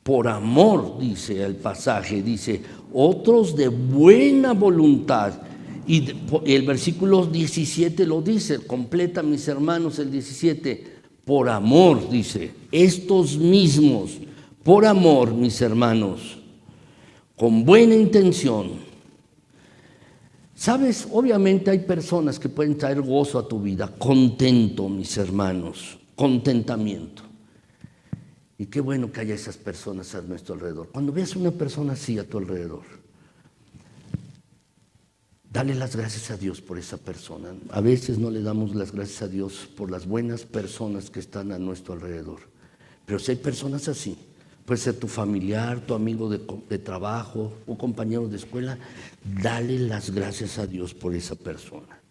Por amor, dice el pasaje, dice, otros de buena voluntad. Y el versículo 17 lo dice, completa, mis hermanos, el 17, por amor, dice, estos mismos, por amor, mis hermanos, con buena intención. Sabes, obviamente hay personas que pueden traer gozo a tu vida, contento, mis hermanos, contentamiento. Y qué bueno que haya esas personas a nuestro alrededor. Cuando veas una persona así a tu alrededor, dale las gracias a Dios por esa persona. A veces no le damos las gracias a Dios por las buenas personas que están a nuestro alrededor. Pero si hay personas así, puede ser tu familiar, tu amigo de trabajo o compañero de escuela, dale las gracias a Dios por esa persona.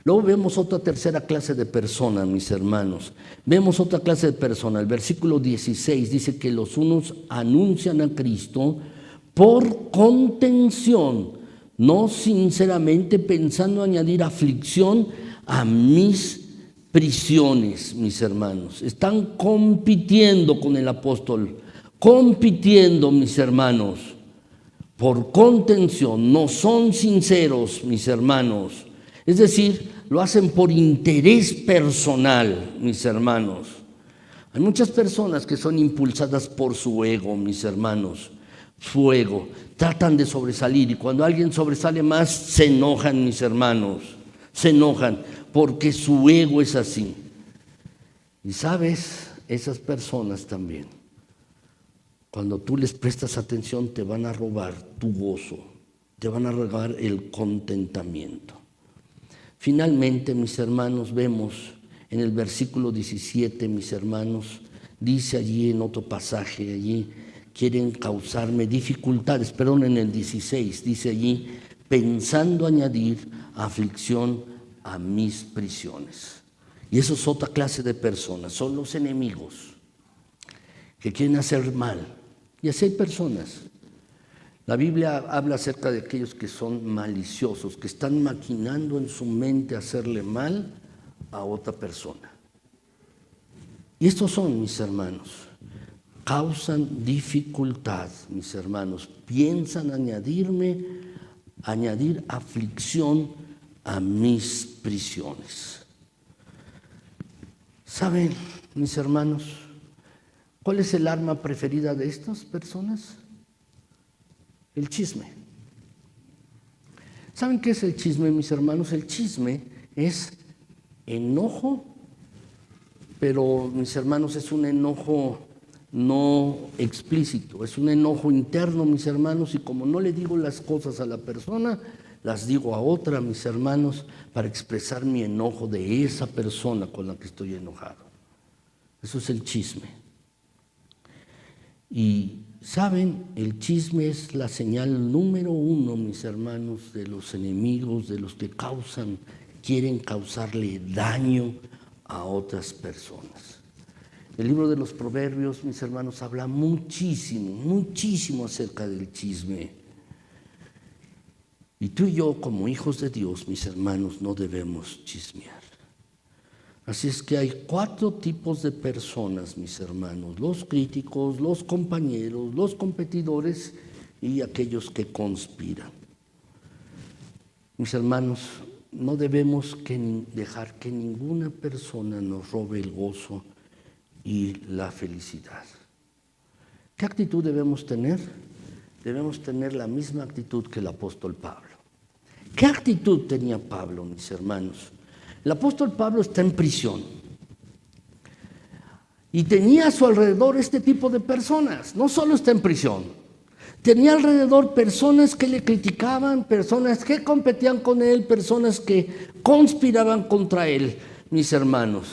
Luego vemos otra tercera clase de persona, mis hermanos. Vemos otra clase de persona. El versículo 16 dice que los unos anuncian a Cristo por contención, no sinceramente pensando añadir aflicción a mis prisiones, mis hermanos. Están compitiendo con el apóstol. Compitiendo, mis hermanos, por contención, no son sinceros, mis hermanos. Es decir, lo hacen por interés personal, mis hermanos. Hay muchas personas que son impulsadas por su ego, mis hermanos. Su ego. Tratan de sobresalir y cuando alguien sobresale más, se enojan, mis hermanos. Se enojan porque su ego es así. Y sabes, esas personas también, cuando tú les prestas atención, te van a robar tu gozo, te van a robar el contentamiento. Finalmente, mis hermanos, vemos en el versículo 17, mis hermanos, dice allí en otro pasaje, allí quieren causarme dificultades, perdón, en el 16, dice allí, pensando añadir aflicción a mis prisiones. Y eso es otra clase de personas, son los enemigos que quieren hacer mal. Y así hay personas. La Biblia habla acerca de aquellos que son maliciosos, que están maquinando en su mente hacerle mal a otra persona. Y estos son, mis hermanos, causan dificultad, mis hermanos, piensan añadir aflicción a mis prisiones. ¿Saben, mis hermanos, cuál es el arma preferida de estas personas? El chisme. ¿Saben qué es el chisme, mis hermanos? El chisme es enojo, pero, mis hermanos, es un enojo no explícito, es un enojo interno, mis hermanos, y como no le digo las cosas a la persona, las digo a otra, mis hermanos, para expresar mi enojo de esa persona con la que estoy enojado. Eso es el chisme. Y saben, el chisme es la señal número uno, mis hermanos, de los enemigos, de los que quieren causarle daño a otras personas. El libro de los Proverbios, mis hermanos, habla muchísimo, muchísimo acerca del chisme. Y tú y yo, como hijos de Dios, mis hermanos, no debemos chismear. Así es que hay 4 tipos de personas, mis hermanos: los críticos, los compañeros, los competidores y aquellos que conspiran. Mis hermanos, no debemos dejar que ninguna persona nos robe el gozo y la felicidad. ¿Qué actitud debemos tener? Debemos tener la misma actitud que el apóstol Pablo. ¿Qué actitud tenía Pablo, mis hermanos? El apóstol Pablo está en prisión y tenía a su alrededor este tipo de personas. No solo está en prisión, tenía alrededor personas que le criticaban, personas que competían con él, personas que conspiraban contra él, mis hermanos,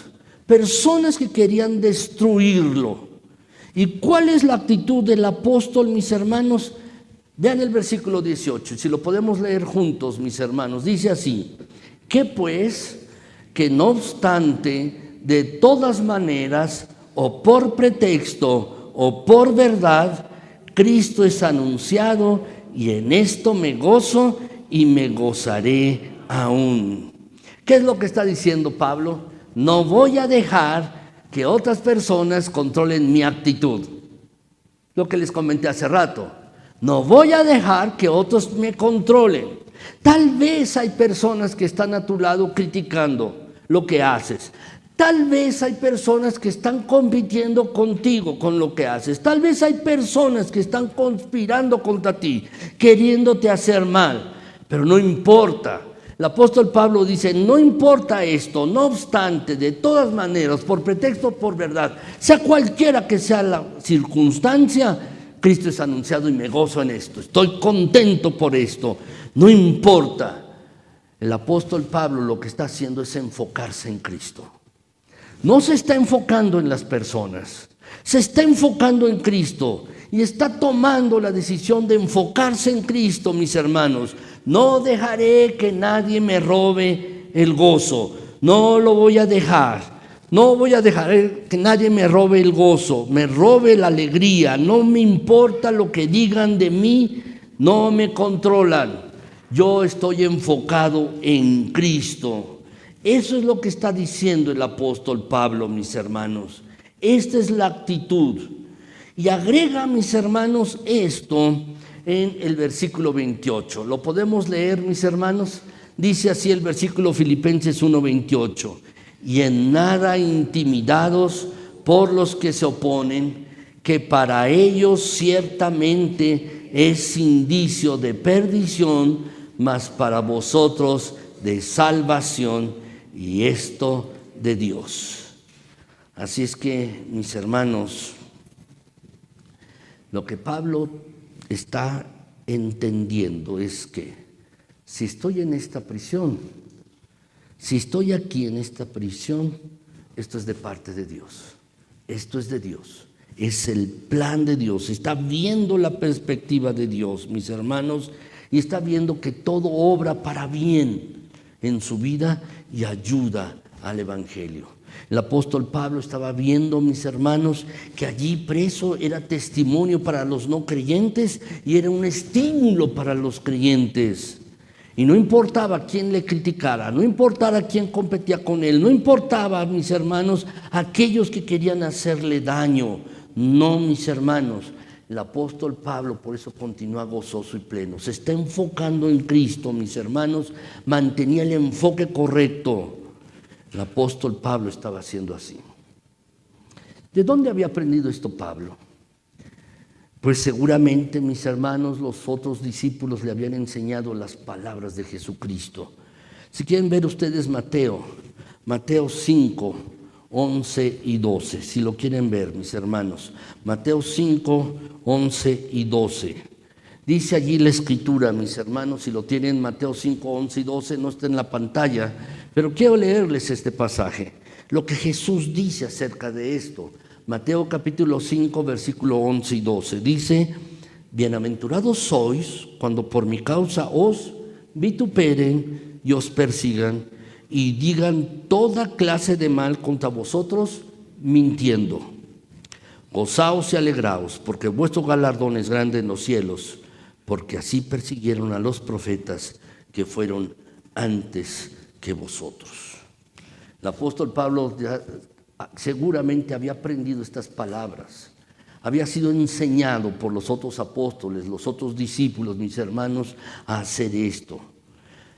personas que querían destruirlo. ¿Y cuál es la actitud del apóstol, mis hermanos? Vean el versículo 18, si lo podemos leer juntos, mis hermanos. Dice así: que pues, que no obstante, de todas maneras, o por pretexto, o por verdad, Cristo es anunciado, y en esto me gozo y me gozaré aún. ¿Qué es lo que está diciendo Pablo? No voy a dejar que otras personas controlen mi actitud. Lo que les comenté hace rato. No voy a dejar que otros me controlen. Tal vez hay personas que están a tu lado criticando lo que haces. Tal vez hay personas que están compitiendo contigo con lo que haces. Tal vez hay personas que están conspirando contra ti, queriéndote hacer mal. Pero no importa. El apóstol Pablo dice: no importa esto, no obstante, de todas maneras, por pretexto o por verdad, sea cualquiera que sea la circunstancia, Cristo es anunciado y me gozo en esto. Estoy contento por esto. No importa. El apóstol Pablo lo que está haciendo es enfocarse en Cristo. No se está enfocando en las personas, se está enfocando en Cristo y está tomando la decisión de enfocarse en Cristo, mis hermanos. No dejaré que nadie me robe el gozo, no lo voy a dejar. No voy a dejar que nadie me robe el gozo, me robe la alegría. No me importa lo que digan de mí, no me controlan. Yo estoy enfocado en Cristo. Eso es lo que está diciendo el apóstol Pablo, mis hermanos. Esta es la actitud. Y agrega, mis hermanos, esto en el versículo 28. ¿Lo podemos leer, mis hermanos? Dice así el versículo Filipenses 1:28. Y en nada intimidados por los que se oponen, que para ellos ciertamente es indicio de perdición, mas para vosotros de salvación, y esto de Dios. Así es que, mis hermanos, lo que Pablo está entendiendo es que si estoy en esta prisión, si estoy aquí en esta prisión, esto es de parte de Dios. Esto es de Dios. Es el plan de Dios. Está viendo la perspectiva de Dios, mis hermanos, y está viendo que todo obra para bien en su vida y ayuda al Evangelio. El apóstol Pablo estaba viendo, mis hermanos, que allí preso era testimonio para los no creyentes y era un estímulo para los creyentes. Y no importaba quién le criticara, no importaba quién competía con él, no importaba, mis hermanos, aquellos que querían hacerle daño. No, mis hermanos, el apóstol Pablo por eso continúa gozoso y pleno. Se está enfocando en Cristo, mis hermanos, mantenía el enfoque correcto. El apóstol Pablo estaba haciendo así. ¿De dónde había aprendido esto Pablo? Pues seguramente, mis hermanos, los otros discípulos le habían enseñado las palabras de Jesucristo. Si quieren ver ustedes Mateo 5, 11 y 12, si lo quieren ver, mis hermanos. Mateo 5, 11 y 12. Dice allí la escritura, mis hermanos, si lo tienen, Mateo 5, 11 y 12, no está en la pantalla, pero quiero leerles este pasaje, lo que Jesús dice acerca de esto. Mateo capítulo 5, versículo 11 y 12, dice: bienaventurados sois cuando por mi causa os vituperen y os persigan y digan toda clase de mal contra vosotros, mintiendo. Gozaos y alegraos, porque vuestro galardón es grande en los cielos, porque así persiguieron a los profetas que fueron antes que vosotros. El apóstol Pablo seguramente había aprendido estas palabras, había sido enseñado por los otros apóstoles, los otros discípulos, mis hermanos, a hacer esto.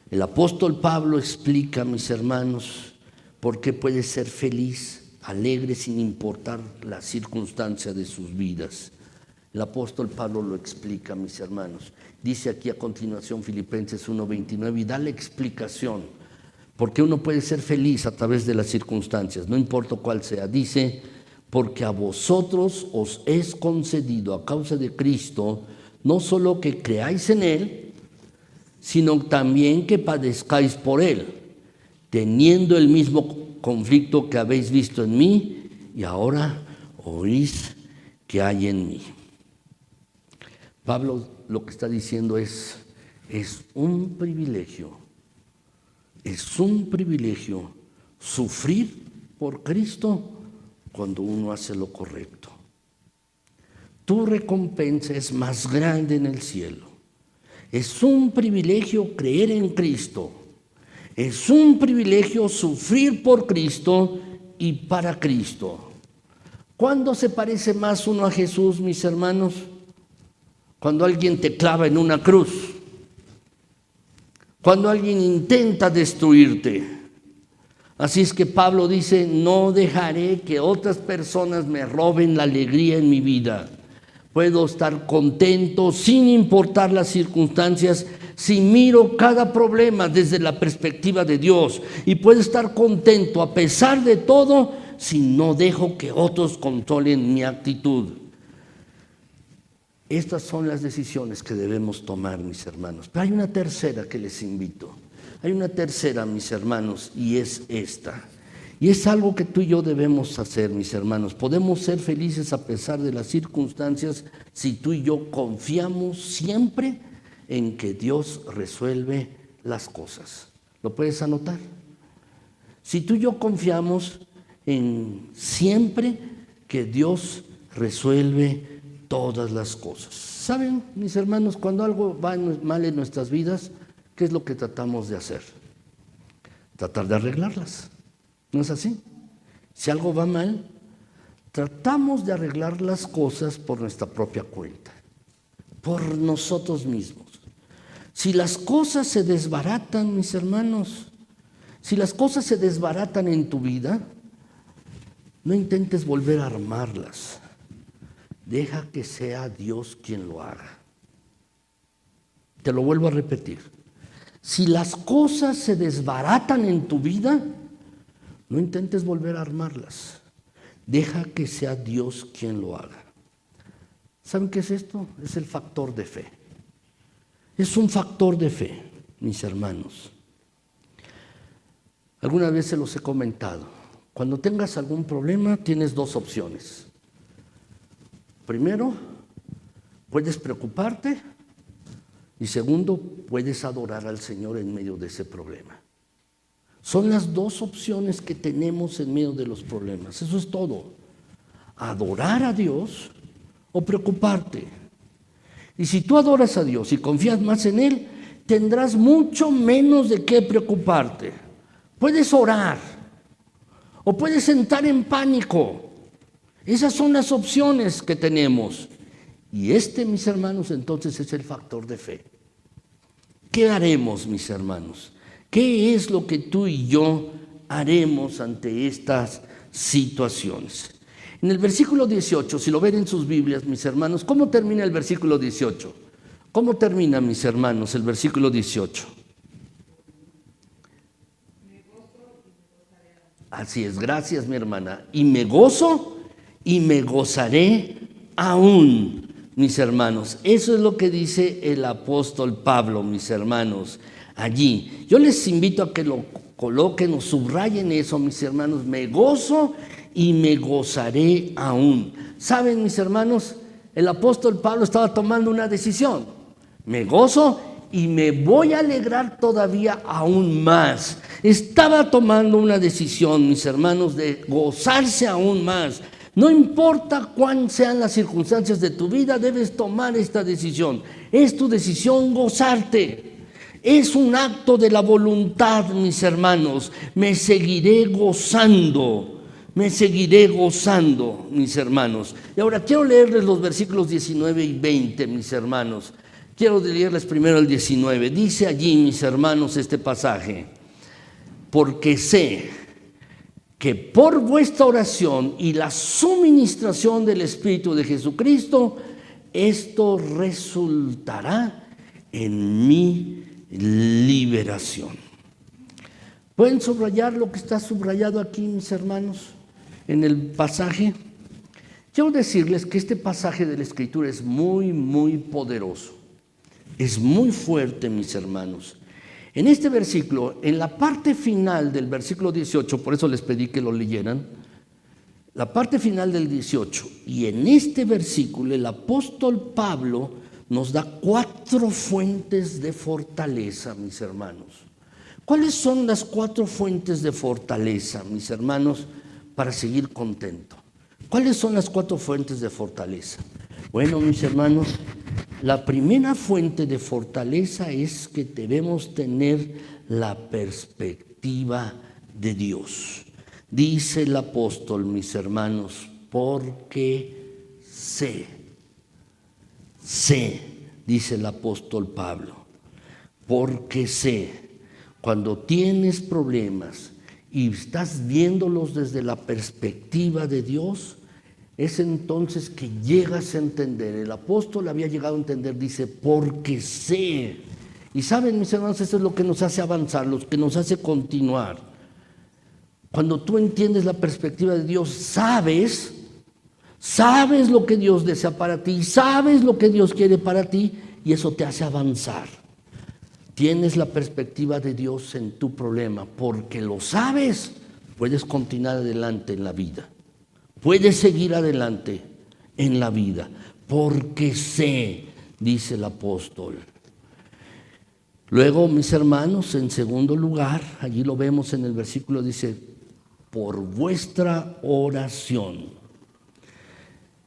El apóstol Pablo explica, mis hermanos, por qué puede ser feliz, alegre, sin importar la circunstancia de sus vidas. El apóstol Pablo lo explica, mis hermanos. Dice aquí a continuación Filipenses 1:29 y da la explicación. Porque uno puede ser feliz a través de las circunstancias, no importa cuál sea. Dice, porque a vosotros os es concedido a causa de Cristo, no solo que creáis en Él, sino también que padezcáis por Él, teniendo el mismo conflicto que habéis visto en mí y ahora oís que hay en mí. Pablo lo que está diciendo es un privilegio. Es un privilegio sufrir por Cristo cuando uno hace lo correcto. Tu recompensa es más grande en el cielo. Es un privilegio creer en Cristo. Es un privilegio sufrir por Cristo y para Cristo. ¿Cuándo se parece más uno a Jesús, mis hermanos? Cuando alguien te clava en una cruz. Cuando alguien intenta destruirte. Así es que Pablo dice, no dejaré que otras personas me roben la alegría en mi vida. Puedo estar contento sin importar las circunstancias, si miro cada problema desde la perspectiva de Dios. Y puedo estar contento a pesar de todo, si no dejo que otros controlen mi actitud. Estas son las decisiones que debemos tomar, mis hermanos. Pero hay una tercera que les invito. Hay una tercera, mis hermanos, y es esta. Y es algo que tú y yo debemos hacer, mis hermanos. Podemos ser felices a pesar de las circunstancias si tú y yo confiamos siempre en que Dios resuelve las cosas. ¿Lo puedes anotar? Si tú y yo confiamos en siempre que Dios resuelve todas las cosas. ¿Saben, mis hermanos, cuando algo va mal en nuestras vidas, qué es lo que tratamos de hacer? Tratar de arreglarlas. ¿No es así? Si algo va mal, tratamos de arreglar las cosas por nuestra propia cuenta, por nosotros mismos. Si las cosas se desbaratan, mis hermanos, si las cosas se desbaratan en tu vida, no intentes volver a armarlas. Deja que sea Dios quien lo haga. Te lo vuelvo a repetir. Si las cosas se desbaratan en tu vida, no intentes volver a armarlas. Deja que sea Dios quien lo haga. ¿Saben qué es esto? Es el factor de fe. Es un factor de fe, mis hermanos. Alguna vez se los he comentado. Cuando tengas algún problema, tienes dos opciones. Primero, puedes preocuparte y segundo, puedes adorar al Señor en medio de ese problema. Son las dos opciones que tenemos en medio de los problemas. Eso es todo. Adorar a Dios o preocuparte. Y si tú adoras a Dios y confías más en Él, tendrás mucho menos de qué preocuparte. Puedes orar o puedes entrar en pánico. Esas son las opciones que tenemos. Y mis hermanos, entonces es el factor de fe. ¿Qué haremos, mis hermanos? ¿Qué es lo que tú y yo haremos ante estas situaciones? En el versículo 18, si lo ven en sus Biblias, mis hermanos, ¿cómo termina el versículo 18? ¿Cómo termina, mis hermanos, el versículo 18? Así es, gracias, mi hermana. Y me gozo y me gozaré aún, mis hermanos. Eso es lo que dice el apóstol Pablo, mis hermanos, allí. Yo les invito a que lo coloquen o subrayen eso, mis hermanos. Me gozo y me gozaré aún. ¿Saben, mis hermanos? El apóstol Pablo estaba tomando una decisión. Me gozo y me voy a alegrar todavía aún más. Estaba tomando una decisión, mis hermanos, de gozarse aún más. No importa cuáles sean las circunstancias de tu vida, debes tomar esta decisión. Es tu decisión gozarte. Es un acto de la voluntad, mis hermanos. Me seguiré gozando, mis hermanos. Y ahora quiero leerles los versículos 19 y 20, mis hermanos. Quiero leerles primero el 19. Dice allí, mis hermanos, este pasaje. Porque sé que por vuestra oración y la suministración del Espíritu de Jesucristo, esto resultará en mi liberación. ¿Pueden subrayar lo que está subrayado aquí, mis hermanos, en el pasaje? Quiero decirles que este pasaje de la Escritura es muy, muy poderoso. Es muy fuerte, mis hermanos. En este versículo, en la parte final del versículo 18, por eso les pedí que lo leyeran, la parte final del 18, y en este versículo el apóstol Pablo nos da 4 fuentes de fortaleza, mis hermanos. ¿Cuáles son las 4 fuentes de fortaleza, mis hermanos, para seguir contento? ¿Cuáles son las 4 fuentes de fortaleza? Bueno, mis hermanos, la primera fuente de fortaleza es que debemos tener la perspectiva de Dios. Dice el apóstol, mis hermanos, porque sé, dice el apóstol Pablo, porque sé. Cuando tienes problemas y estás viéndolos desde la perspectiva de Dios, es entonces que llegas a entender. El apóstol había llegado a entender, dice, porque sé. Y saben, mis hermanos, eso es lo que nos hace avanzar, lo que nos hace continuar. Cuando tú entiendes la perspectiva de Dios, sabes lo que Dios desea para ti, sabes lo que Dios quiere para ti, y eso te hace avanzar. Tienes la perspectiva de Dios en tu problema, porque lo sabes, puedes continuar adelante en la vida. Puedes seguir adelante en la vida, porque sé, dice el apóstol. Luego, mis hermanos, en segundo lugar, allí lo vemos en el versículo, dice, por vuestra oración.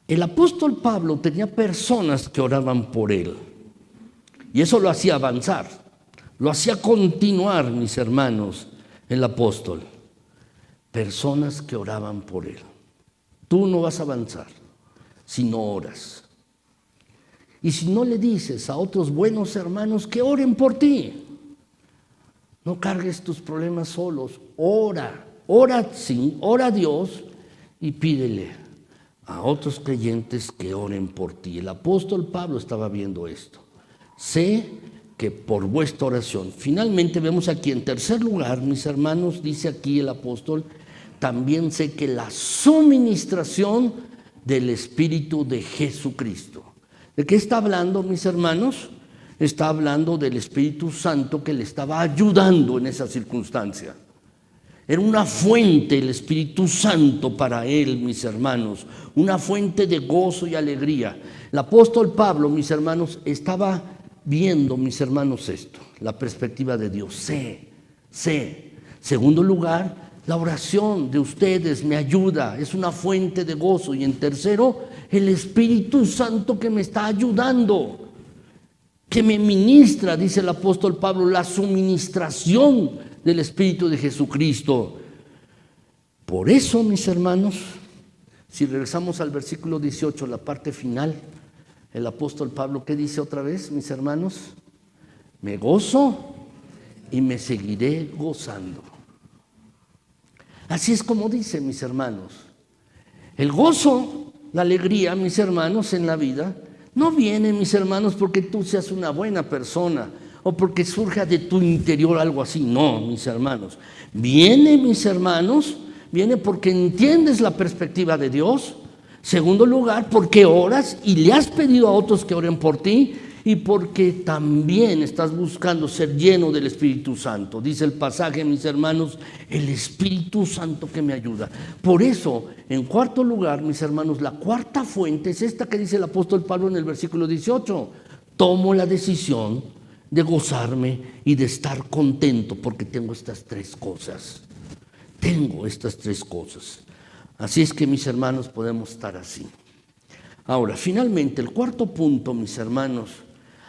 El apóstol Pablo tenía personas que oraban por él, y eso lo hacía avanzar. Lo hacía continuar, mis hermanos, el apóstol. Personas que oraban por él. Tú no vas a avanzar si no oras. Y si no le dices a otros buenos hermanos que oren por ti. No cargues tus problemas solos. Ora a Dios y pídele a otros creyentes que oren por ti. El apóstol Pablo estaba viendo esto. Sé que por vuestra oración. Finalmente vemos aquí en tercer lugar, mis hermanos, dice aquí el apóstol, también sé que la suministración del Espíritu de Jesucristo. ¿De qué está hablando, mis hermanos? Está hablando del Espíritu Santo que le estaba ayudando en esa circunstancia. Era una fuente el Espíritu Santo para él, mis hermanos, una fuente de gozo y alegría. El apóstol Pablo, mis hermanos, estaba viendo, mis hermanos, esto, la perspectiva de Dios. Sé. Segundo lugar, la oración de ustedes me ayuda, es una fuente de gozo. Y en tercero, el Espíritu Santo que me está ayudando, que me ministra, dice el apóstol Pablo, la suministración del Espíritu de Jesucristo. Por eso, mis hermanos, si regresamos al versículo 18, la parte final, el apóstol Pablo, ¿qué dice otra vez, mis hermanos? Me gozo y me seguiré gozando. Así es como dice, mis hermanos. El gozo, la alegría, mis hermanos, en la vida, no viene, mis hermanos, porque tú seas una buena persona o porque surja de tu interior algo así. No, mis hermanos. Viene, mis hermanos, viene porque entiendes la perspectiva de Dios. Segundo lugar, porque oras y le has pedido a otros que oren por ti, y porque también estás buscando ser lleno del Espíritu Santo. Dice el pasaje, mis hermanos, el Espíritu Santo que me ayuda. Por eso, en cuarto lugar, mis hermanos, la cuarta fuente es esta que dice el apóstol Pablo en el versículo 18. Tomo la decisión de gozarme y de estar contento porque tengo estas 3 cosas. Tengo estas 3 cosas. Así es que, mis hermanos, podemos estar así. Ahora, finalmente, el cuarto punto, mis hermanos,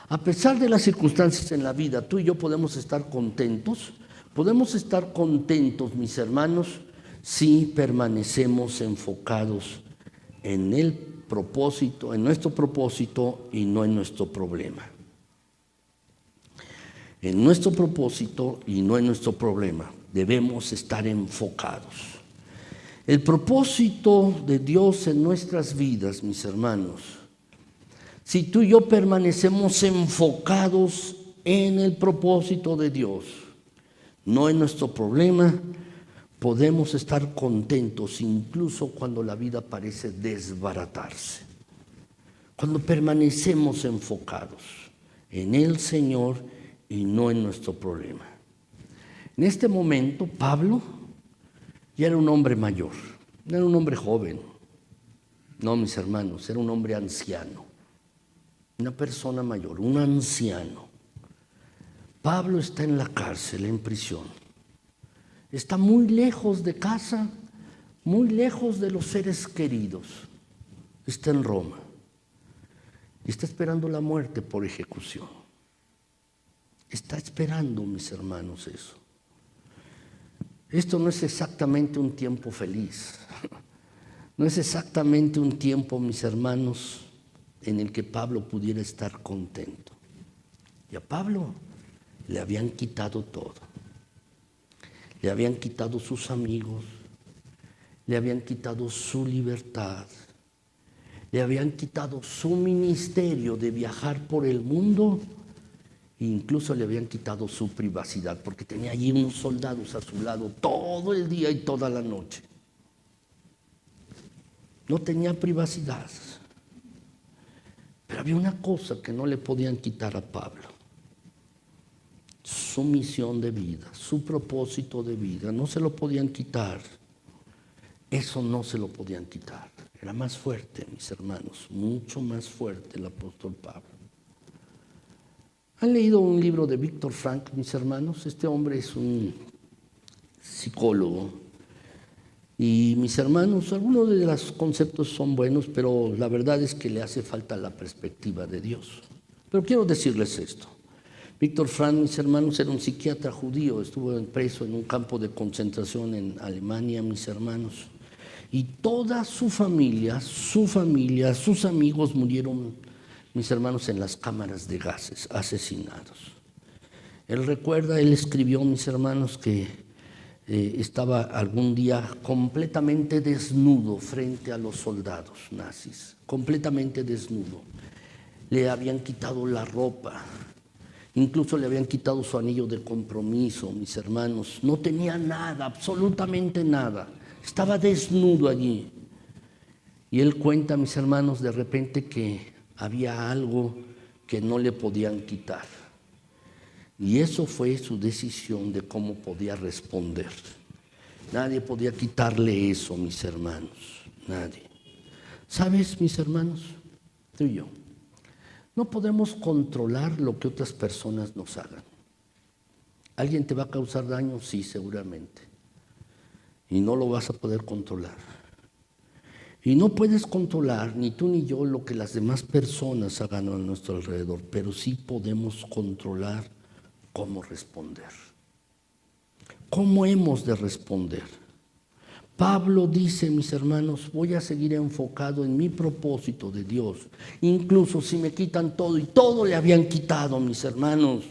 a pesar de las circunstancias en la vida, tú y yo podemos estar contentos. Podemos estar contentos, mis hermanos, si permanecemos enfocados en el propósito, en nuestro propósito y no en nuestro problema. En nuestro propósito y no en nuestro problema. Debemos estar enfocados. El propósito de Dios en nuestras vidas, mis hermanos, Si tú y yo permanecemos enfocados en el propósito de Dios, no en nuestro problema, podemos estar contentos incluso cuando la vida parece desbaratarse. Cuando permanecemos enfocados en el Señor y no en nuestro problema. En este momento, Pablo ya era un hombre mayor, no era un hombre joven. No, mis hermanos, era un hombre anciano, una persona mayor, un anciano. Pablo está en la cárcel, en prisión. Está muy lejos de casa, muy lejos de los seres queridos. Está en Roma y está esperando la muerte por ejecución. Está esperando, mis hermanos, eso. Esto no es exactamente un tiempo feliz. No es exactamente un tiempo, mis hermanos, en el que Pablo pudiera estar contento. Y a Pablo le habían quitado todo. Le habían quitado sus amigos, le habían quitado su libertad, le habían quitado su ministerio de viajar por el mundo, e incluso le habían quitado su privacidad, porque tenía allí unos soldados a su lado todo el día y toda la noche. No tenía privacidad. Pero había una cosa que no le podían quitar a Pablo: su misión de vida, su propósito de vida. No se lo podían quitar. Eso no se lo podían quitar. Era más fuerte, mis hermanos, mucho más fuerte el apóstol Pablo. ¿Han leído un libro de Víctor Frank, mis hermanos? Este hombre es un psicólogo. Y mis hermanos, algunos de los conceptos son buenos, pero la verdad es que le hace falta la perspectiva de Dios. Pero quiero decirles esto. Víctor Frank, mis hermanos, era un psiquiatra judío, estuvo preso en un campo de concentración en Alemania, mis hermanos. Y toda su familia, sus amigos murieron, mis hermanos, en las cámaras de gases, asesinados. Él escribió, mis hermanos, que estaba algún día completamente desnudo frente a los soldados nazis, completamente desnudo. Le habían quitado la ropa, incluso le habían quitado su anillo de compromiso, mis hermanos. No tenía nada, absolutamente nada. Estaba desnudo allí. Y él cuenta, mis hermanos, de repente que había algo que no le podían quitar. Y eso fue su decisión de cómo podía responder. Nadie podía quitarle eso, mis hermanos. Nadie. ¿Sabes, mis hermanos? Tú y yo. No podemos controlar lo que otras personas nos hagan. ¿Alguien te va a causar daño? Sí, seguramente. Y no lo vas a poder controlar. Y no puedes controlar, ni tú ni yo, lo que las demás personas hagan a nuestro alrededor, pero sí podemos controlar cómo responder. ¿Cómo hemos de responder? Pablo dice, mis hermanos, voy a seguir enfocado en mi propósito de Dios, incluso si me quitan todo, y todo le habían quitado, mis hermanos,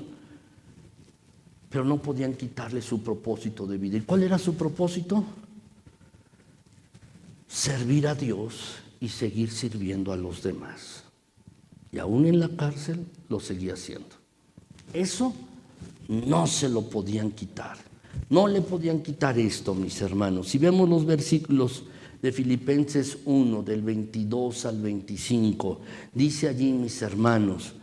pero no podían quitarle su propósito de vida. ¿Y cuál era su propósito? Servir a Dios y seguir sirviendo a los demás. Y aún en la cárcel lo seguía haciendo. Eso no se lo podían quitar. No le podían quitar esto, mis hermanos. Si vemos los versículos de Filipenses 1, del 22 al 25, dice allí, mis hermanos: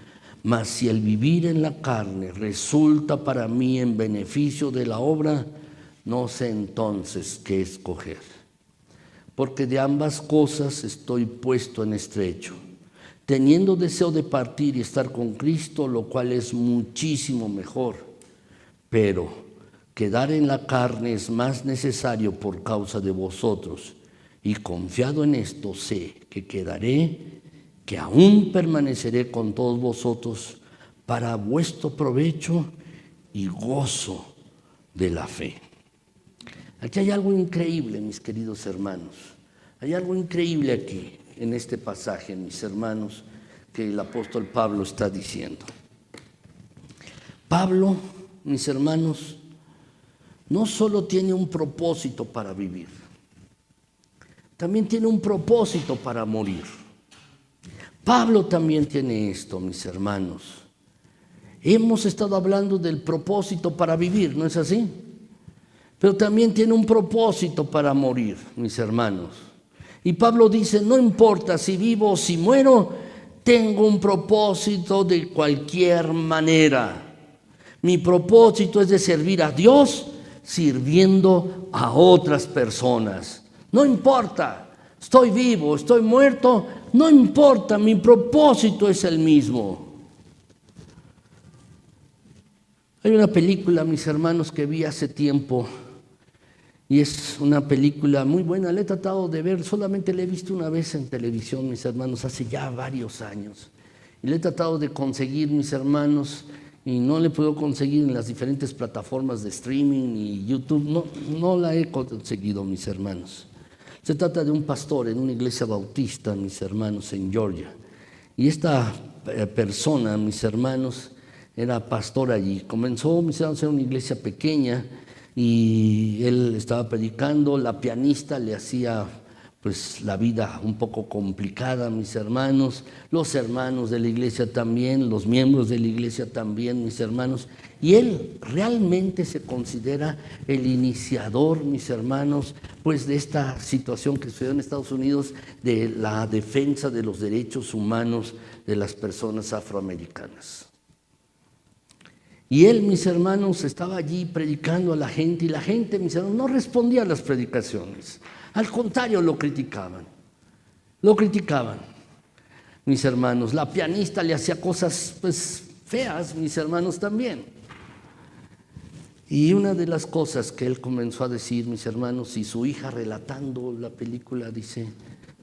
mas si el vivir en la carne resulta para mí en beneficio de la obra, no sé entonces qué escoger. Porque de ambas cosas estoy puesto en estrecho, teniendo deseo de partir y estar con Cristo, lo cual es muchísimo mejor. Pero quedar en la carne es más necesario por causa de vosotros, y confiado en esto sé que quedaré, que aún permaneceré con todos vosotros para vuestro provecho y gozo de la fe. Aquí hay algo increíble, mis queridos hermanos. Hay algo increíble aquí, en este pasaje, mis hermanos, que el apóstol Pablo está diciendo. Pablo, mis hermanos, no solo tiene un propósito para vivir, también tiene un propósito para morir. Pablo también tiene esto, mis hermanos. Hemos estado hablando del propósito para vivir, ¿no es así? Pero también tiene un propósito para morir, mis hermanos. Y Pablo dice, no importa si vivo o si muero, tengo un propósito de cualquier manera. Mi propósito es de servir a Dios sirviendo a otras personas. No importa, estoy vivo, estoy muerto, no importa, mi propósito es el mismo. Hay una película, mis hermanos, que vi hace tiempo y es una película muy buena. La he tratado de ver, solamente la he visto una vez en televisión, mis hermanos, hace ya varios años. Y la he tratado de conseguir, mis hermanos, y no la puedo conseguir en las diferentes plataformas de streaming y YouTube. No la he conseguido, mis hermanos. Se trata de un pastor en una iglesia bautista, mis hermanos, en Georgia. Y esta persona, mis hermanos, era pastor allí. Comenzó, mis hermanos, en una iglesia pequeña y él estaba predicando. La pianista le hacía pues la vida un poco complicada, mis hermanos. Los hermanos de la iglesia también, los miembros de la iglesia también, mis hermanos. Y él realmente se considera el iniciador, mis hermanos, pues de esta situación que sucedió en Estados Unidos, de la defensa de los derechos humanos de las personas afroamericanas. Y él, mis hermanos, estaba allí predicando a la gente y la gente, mis hermanos, no respondía a las predicaciones. Al contrario, lo criticaban. Lo criticaban, mis hermanos. La pianista le hacía cosas pues feas, mis hermanos, también. Y una de las cosas que él comenzó a decir, mis hermanos, y su hija relatando la película dice,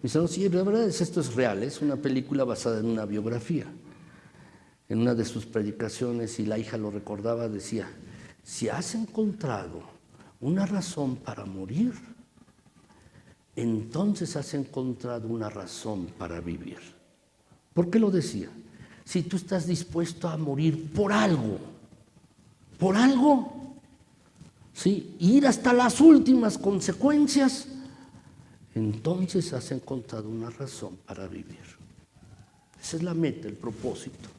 mis hermanos, sí, la verdad es esto es real, es una película basada en una biografía. En una de sus predicaciones, y la hija lo recordaba, decía, si has encontrado una razón para morir, entonces has encontrado una razón para vivir. ¿Por qué lo decía? Si tú estás dispuesto a morir por algo, ¿sí? Ir hasta las últimas consecuencias, entonces has encontrado una razón para vivir. Esa es la meta, el propósito.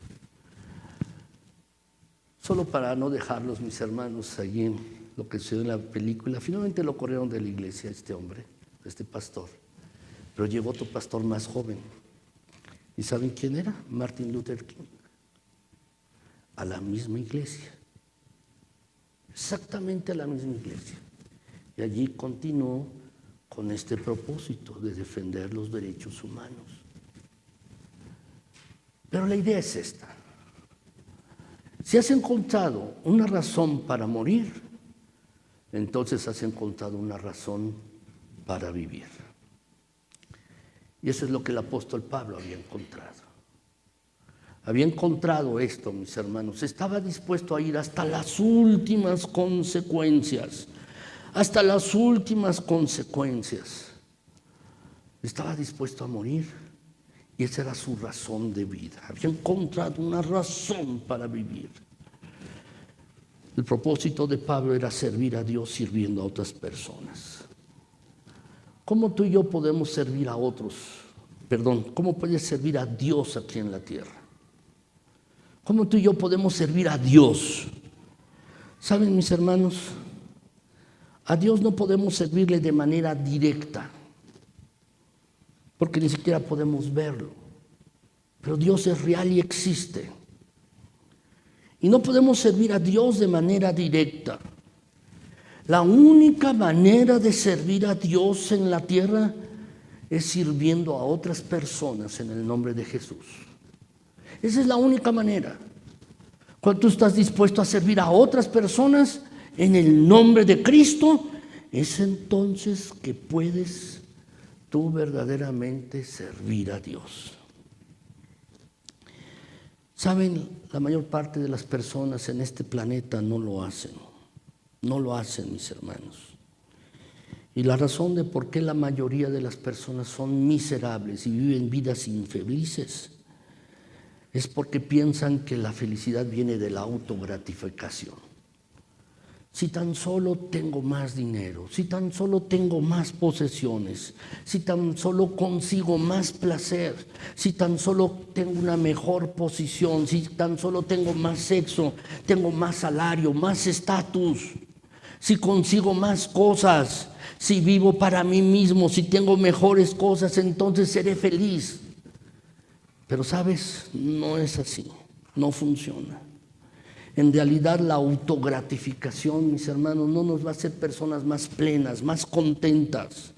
Solo para no dejarlos, mis hermanos, allí en lo que sucedió en la película, finalmente lo corrieron de la iglesia este hombre, este pastor, pero llegó otro pastor más joven. ¿Y saben quién era? Martin Luther King. A la misma iglesia, exactamente a la misma iglesia. Y allí continuó con este propósito de defender los derechos humanos. Pero la idea es esta. Si has encontrado una razón para morir, entonces has encontrado una razón para vivir. Y eso es lo que el apóstol Pablo había encontrado. Había encontrado esto, mis hermanos. Estaba dispuesto a ir hasta las últimas consecuencias. Hasta las últimas consecuencias. Estaba dispuesto a morir. Y esa era su razón de vida. Había encontrado una razón para vivir. El propósito de Pablo era servir a Dios sirviendo a otras personas. ¿Cómo tú y yo podemos servir a otros? ¿Cómo puedes servir a Dios aquí en la tierra? ¿Cómo tú y yo podemos servir a Dios? ¿Saben, mis hermanos? A Dios no podemos servirle de manera directa, porque ni siquiera podemos verlo. Pero Dios es real y existe. Y no podemos servir a Dios de manera directa. La única manera de servir a Dios en la tierra es sirviendo a otras personas en el nombre de Jesús. Esa es la única manera. Cuando tú estás dispuesto a servir a otras personas en el nombre de Cristo, es entonces que puedes tú verdaderamente servir a Dios. Saben, la mayor parte de las personas en este planeta no lo hacen. No lo hacen, mis hermanos. Y la razón de por qué la mayoría de las personas son miserables y viven vidas infelices es porque piensan que la felicidad viene de la autogratificación. Si tan solo tengo más dinero, si tan solo tengo más posesiones, si tan solo consigo más placer, si tan solo tengo una mejor posición, si tan solo tengo más sexo, tengo más salario, más estatus, si consigo más cosas, si vivo para mí mismo, si tengo mejores cosas, entonces seré feliz. Pero sabes, no es así, no funciona. En realidad la autogratificación, mis hermanos, no nos va a hacer personas más plenas, más contentas.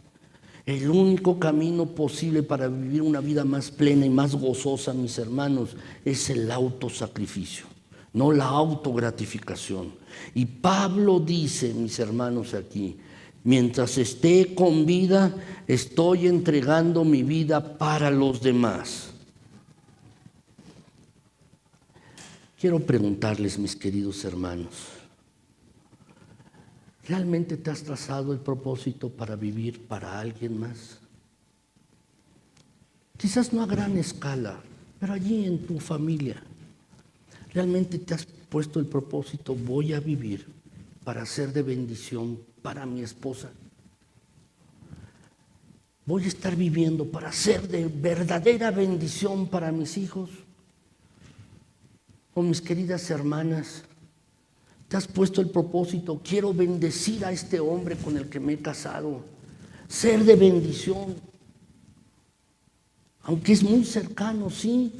El único camino posible para vivir una vida más plena y más gozosa, mis hermanos, es el autosacrificio, no la autogratificación. Y Pablo dice, mis hermanos, aquí, mientras esté con vida, estoy entregando mi vida para los demás. Quiero preguntarles, mis queridos hermanos, ¿realmente te has trazado el propósito para vivir para alguien más? Quizás no a gran escala, pero allí en tu familia. ¿Realmente te has puesto el propósito, voy a vivir para ser de bendición para mi esposa? ¿Voy a estar viviendo para ser de verdadera bendición para mis hijos? O mis queridas hermanas, ¿te has puesto el propósito? Quiero bendecir a este hombre con el que me he casado, ser de bendición. Aunque es muy cercano, sí,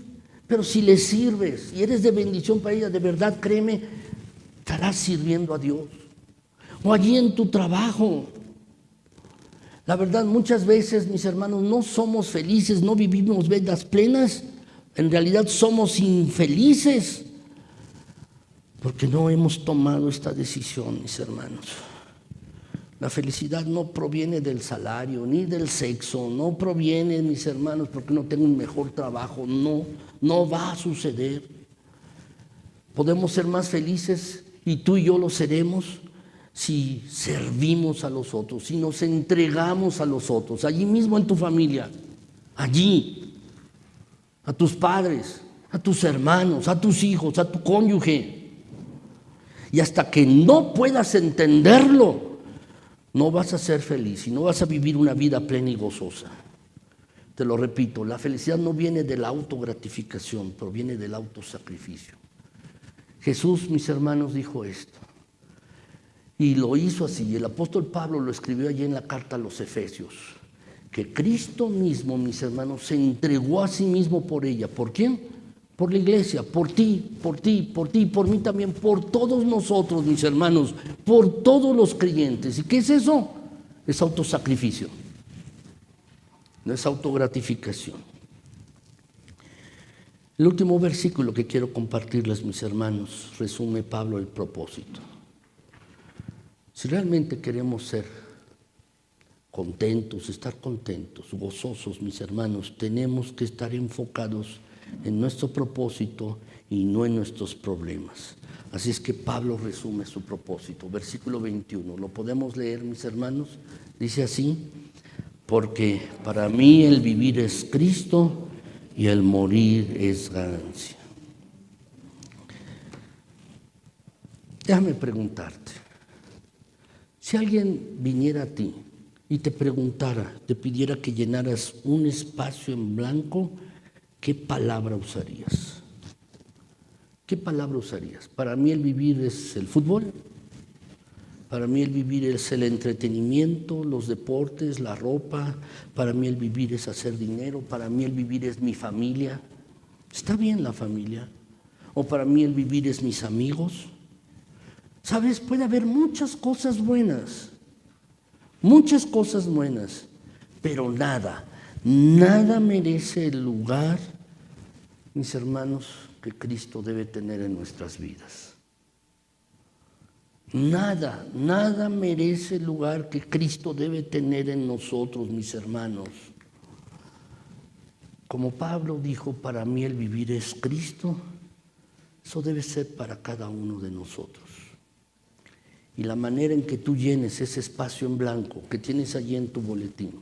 pero si le sirves y eres de bendición para ella, de verdad, créeme, estarás sirviendo a Dios. O allí en tu trabajo. La verdad, muchas veces, mis hermanos, no somos felices, no vivimos vidas plenas. En realidad somos infelices porque no hemos tomado esta decisión, mis hermanos. La felicidad no proviene del salario ni del sexo, no proviene, mis hermanos, porque no tengo un mejor trabajo. No va a suceder. Podemos ser más felices y tú y yo lo seremos si servimos a los otros, si nos entregamos a los otros, allí mismo en tu familia, allí, a tus padres, a tus hermanos, a tus hijos, a tu cónyuge. Y hasta que no puedas entenderlo, no vas a ser feliz y no vas a vivir una vida plena y gozosa. Te lo repito, la felicidad no viene de la autogratificación, proviene del autosacrificio. Jesús, mis hermanos, dijo esto. Y lo hizo así. El apóstol Pablo lo escribió allí en la carta a los Efesios. Que Cristo mismo, mis hermanos, se entregó a sí mismo por ella. ¿Por quién? Por la iglesia, por ti, por mí también, por todos nosotros, mis hermanos, por todos los creyentes. ¿Y qué es eso? Es autosacrificio, no es autogratificación. El último versículo que quiero compartirles, mis hermanos, resume Pablo el propósito. Si realmente queremos ser contentos, estar contentos, gozosos, mis hermanos, tenemos que estar enfocados en nuestro propósito y no en nuestros problemas. Así es que Pablo resume su propósito. Versículo 21, ¿lo podemos leer, mis hermanos? Dice así: porque para mí el vivir es Cristo y el morir es ganancia. Déjame preguntarte, si alguien viniera a ti y te preguntara, te pidiera que llenaras un espacio en blanco, ¿qué palabra usarías? ¿Qué palabra usarías? Para mí el vivir es el fútbol, para mí el vivir es el entretenimiento, los deportes, la ropa, para mí el vivir es hacer dinero, para mí el vivir es mi familia. ¿Está bien la familia? O para mí el vivir es mis amigos. ¿Sabes? Puede haber muchas cosas buenas, pero nada merece el lugar, mis hermanos, que Cristo debe tener en nuestras vidas. Nada merece el lugar que Cristo debe tener en nosotros, mis hermanos. Como Pablo dijo, para mí el vivir es Cristo, eso debe ser para cada uno de nosotros. Y la manera en que tú llenes ese espacio en blanco que tienes allí en tu boletín,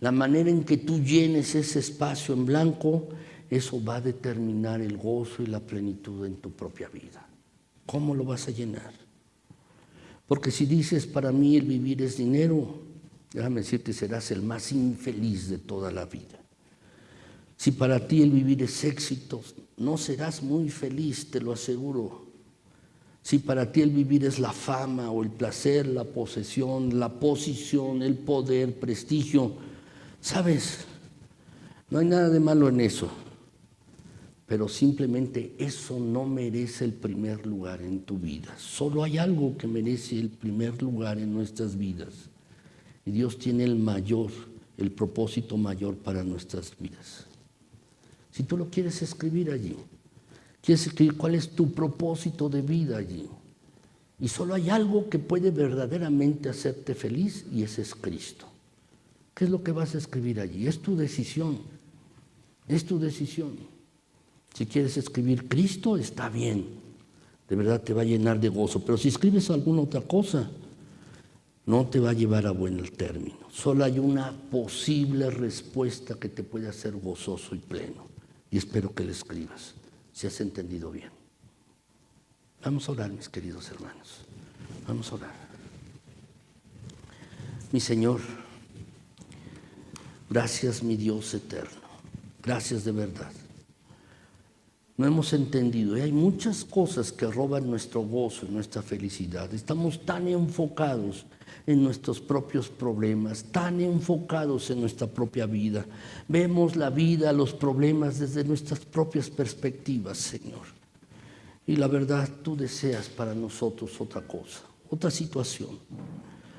la manera en que tú llenes ese espacio en blanco, eso va a determinar el gozo y la plenitud en tu propia vida. ¿Cómo lo vas a llenar? Porque si dices, para mí el vivir es dinero, déjame decirte, serás el más infeliz de toda la vida. Si para ti el vivir es éxito, no serás muy feliz, te lo aseguro. Si para ti el vivir es la fama o el placer, la posesión, la posición, el poder, prestigio, ¿sabes? No hay nada de malo en eso, pero simplemente eso no merece el primer lugar en tu vida. Solo hay algo que merece el primer lugar en nuestras vidas. Y Dios tiene el propósito mayor para nuestras vidas. Si tú lo quieres escribir allí, quieres escribir cuál es tu propósito de vida allí. Y solo hay algo que puede verdaderamente hacerte feliz y ese es Cristo. ¿Qué es lo que vas a escribir allí? Es tu decisión. Es tu decisión. Si quieres escribir Cristo, está bien. De verdad te va a llenar de gozo. Pero si escribes alguna otra cosa, no te va a llevar a buen término. Solo hay una posible respuesta que te puede hacer gozoso y pleno. Y espero que la escribas, si has entendido bien. Vamos a orar, mis queridos hermanos. Vamos a orar. Mi Señor, gracias, mi Dios eterno. Gracias de verdad. No hemos entendido y hay muchas cosas que roban nuestro gozo y nuestra felicidad. Estamos tan enfocados en nuestros propios problemas, tan enfocados en nuestra propia vida. Vemos la vida, los problemas desde nuestras propias perspectivas, Señor. Y la verdad, tú deseas para nosotros otra cosa, otra situación.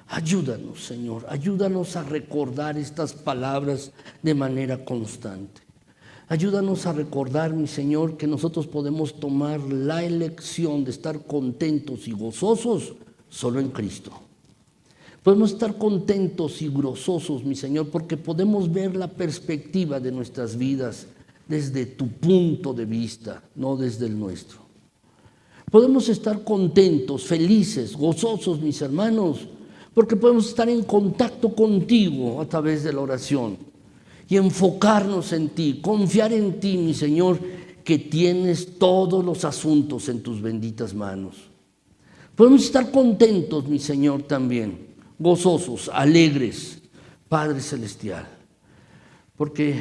Ayúdanos, Señor, ayúdanos a recordar estas palabras de manera constante. Ayúdanos a recordar, mi Señor, que nosotros podemos tomar la elección de estar contentos y gozosos solo en Cristo. Podemos estar contentos y gozosos, mi Señor, porque podemos ver la perspectiva de nuestras vidas desde tu punto de vista, no desde el nuestro. Podemos estar contentos, felices, gozosos, mis hermanos, porque podemos estar en contacto contigo a través de la oración y enfocarnos en ti, confiar en ti, mi Señor, que tienes todos los asuntos en tus benditas manos. Podemos estar contentos, mi Señor, también, gozosos, alegres, Padre Celestial, porque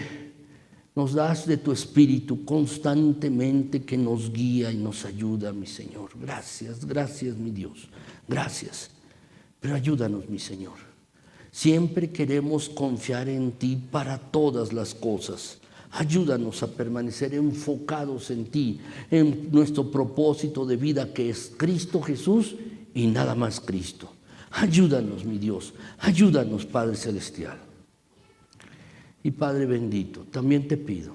nos das de tu Espíritu constantemente que nos guía y nos ayuda, mi Señor. Gracias, gracias, mi Dios, gracias. Pero ayúdanos, mi Señor. Siempre queremos confiar en ti para todas las cosas. Ayúdanos a permanecer enfocados en ti, en nuestro propósito de vida que es Cristo Jesús y nada más Cristo. Ayúdanos, mi Dios, ayúdanos, Padre Celestial. Y Padre bendito, también te pido,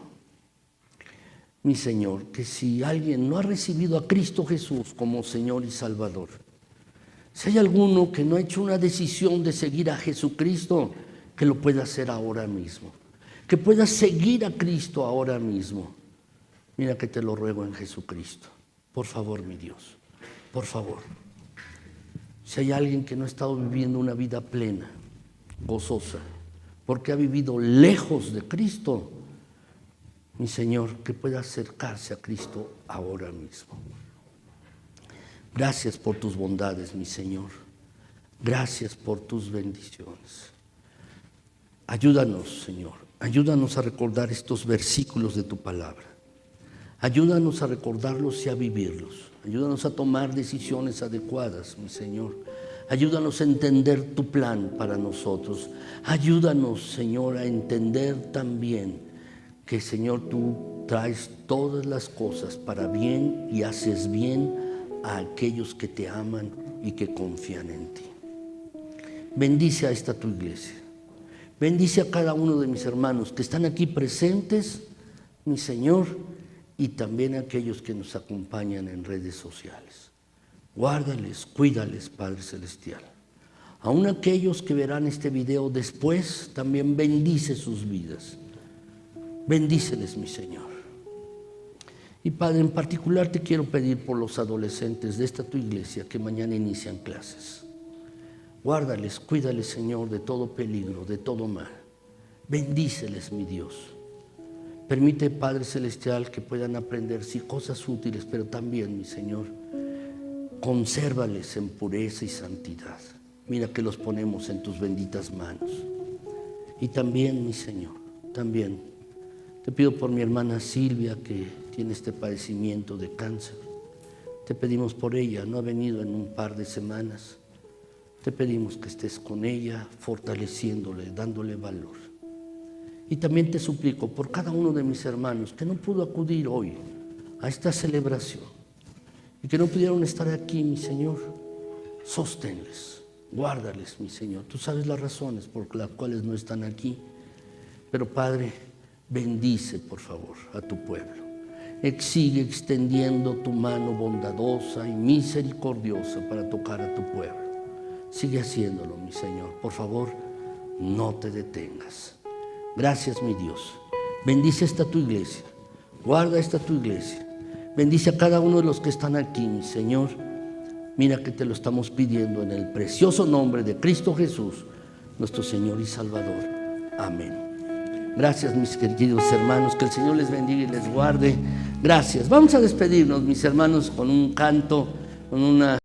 mi Señor, que si alguien no ha recibido a Cristo Jesús como Señor y Salvador, si hay alguno que no ha hecho una decisión de seguir a Jesucristo, que lo pueda hacer ahora mismo, que pueda seguir a Cristo ahora mismo. Mira que te lo ruego en Jesucristo. Por favor, mi Dios, por favor. Si hay alguien que no ha estado viviendo una vida plena, gozosa, porque ha vivido lejos de Cristo, mi Señor, que pueda acercarse a Cristo ahora mismo. Gracias por tus bondades, mi Señor. Gracias por tus bendiciones. Ayúdanos, Señor. Ayúdanos a recordar estos versículos de tu palabra. Ayúdanos a recordarlos y a vivirlos. Ayúdanos a tomar decisiones adecuadas, mi Señor. Ayúdanos a entender tu plan para nosotros. Ayúdanos, Señor, a entender también que, Señor, tú traes todas las cosas para bien y haces bien a aquellos que te aman y que confían en ti. Bendice a esta tu iglesia. Bendice a cada uno de mis hermanos que están aquí presentes, mi Señor, y también a aquellos que nos acompañan en redes sociales. Guárdales, cuídales, Padre Celestial. Aún aquellos que verán este video después, también bendice sus vidas. Bendíceles, mi Señor. Y Padre, en particular te quiero pedir por los adolescentes de esta tu iglesia que mañana inician clases. Guárdales, cuídales, Señor, de todo peligro, de todo mal. Bendíceles, mi Dios. Permite, Padre Celestial, que puedan aprender sí cosas útiles, pero también, mi Señor, consérvales en pureza y santidad. Mira que los ponemos en tus benditas manos. Y también, mi Señor, también te pido por mi hermana Silvia, que tiene este padecimiento de cáncer. Te pedimos por ella, no ha venido en un par de semanas. Te pedimos que estés con ella, fortaleciéndole, dándole valor. Y también te suplico por cada uno de mis hermanos que no pudo acudir hoy a esta celebración y que no pudieron estar aquí, mi Señor. Sosténles, guárdales, mi Señor. Tú sabes las razones por las cuales no están aquí. Pero Padre, bendice por favor a tu pueblo. Sigue extendiendo tu mano bondadosa y misericordiosa para tocar a tu pueblo. Sigue haciéndolo, mi Señor. Por favor, no te detengas. Gracias, mi Dios. Bendice esta tu iglesia. Guarda esta tu iglesia. Bendice a cada uno de los que están aquí, mi Señor. Mira que te lo estamos pidiendo en el precioso nombre de Cristo Jesús, nuestro Señor y Salvador. Amén. Gracias, mis queridos hermanos. Que el Señor les bendiga y les guarde. Gracias. Vamos a despedirnos, mis hermanos, con un canto, con una...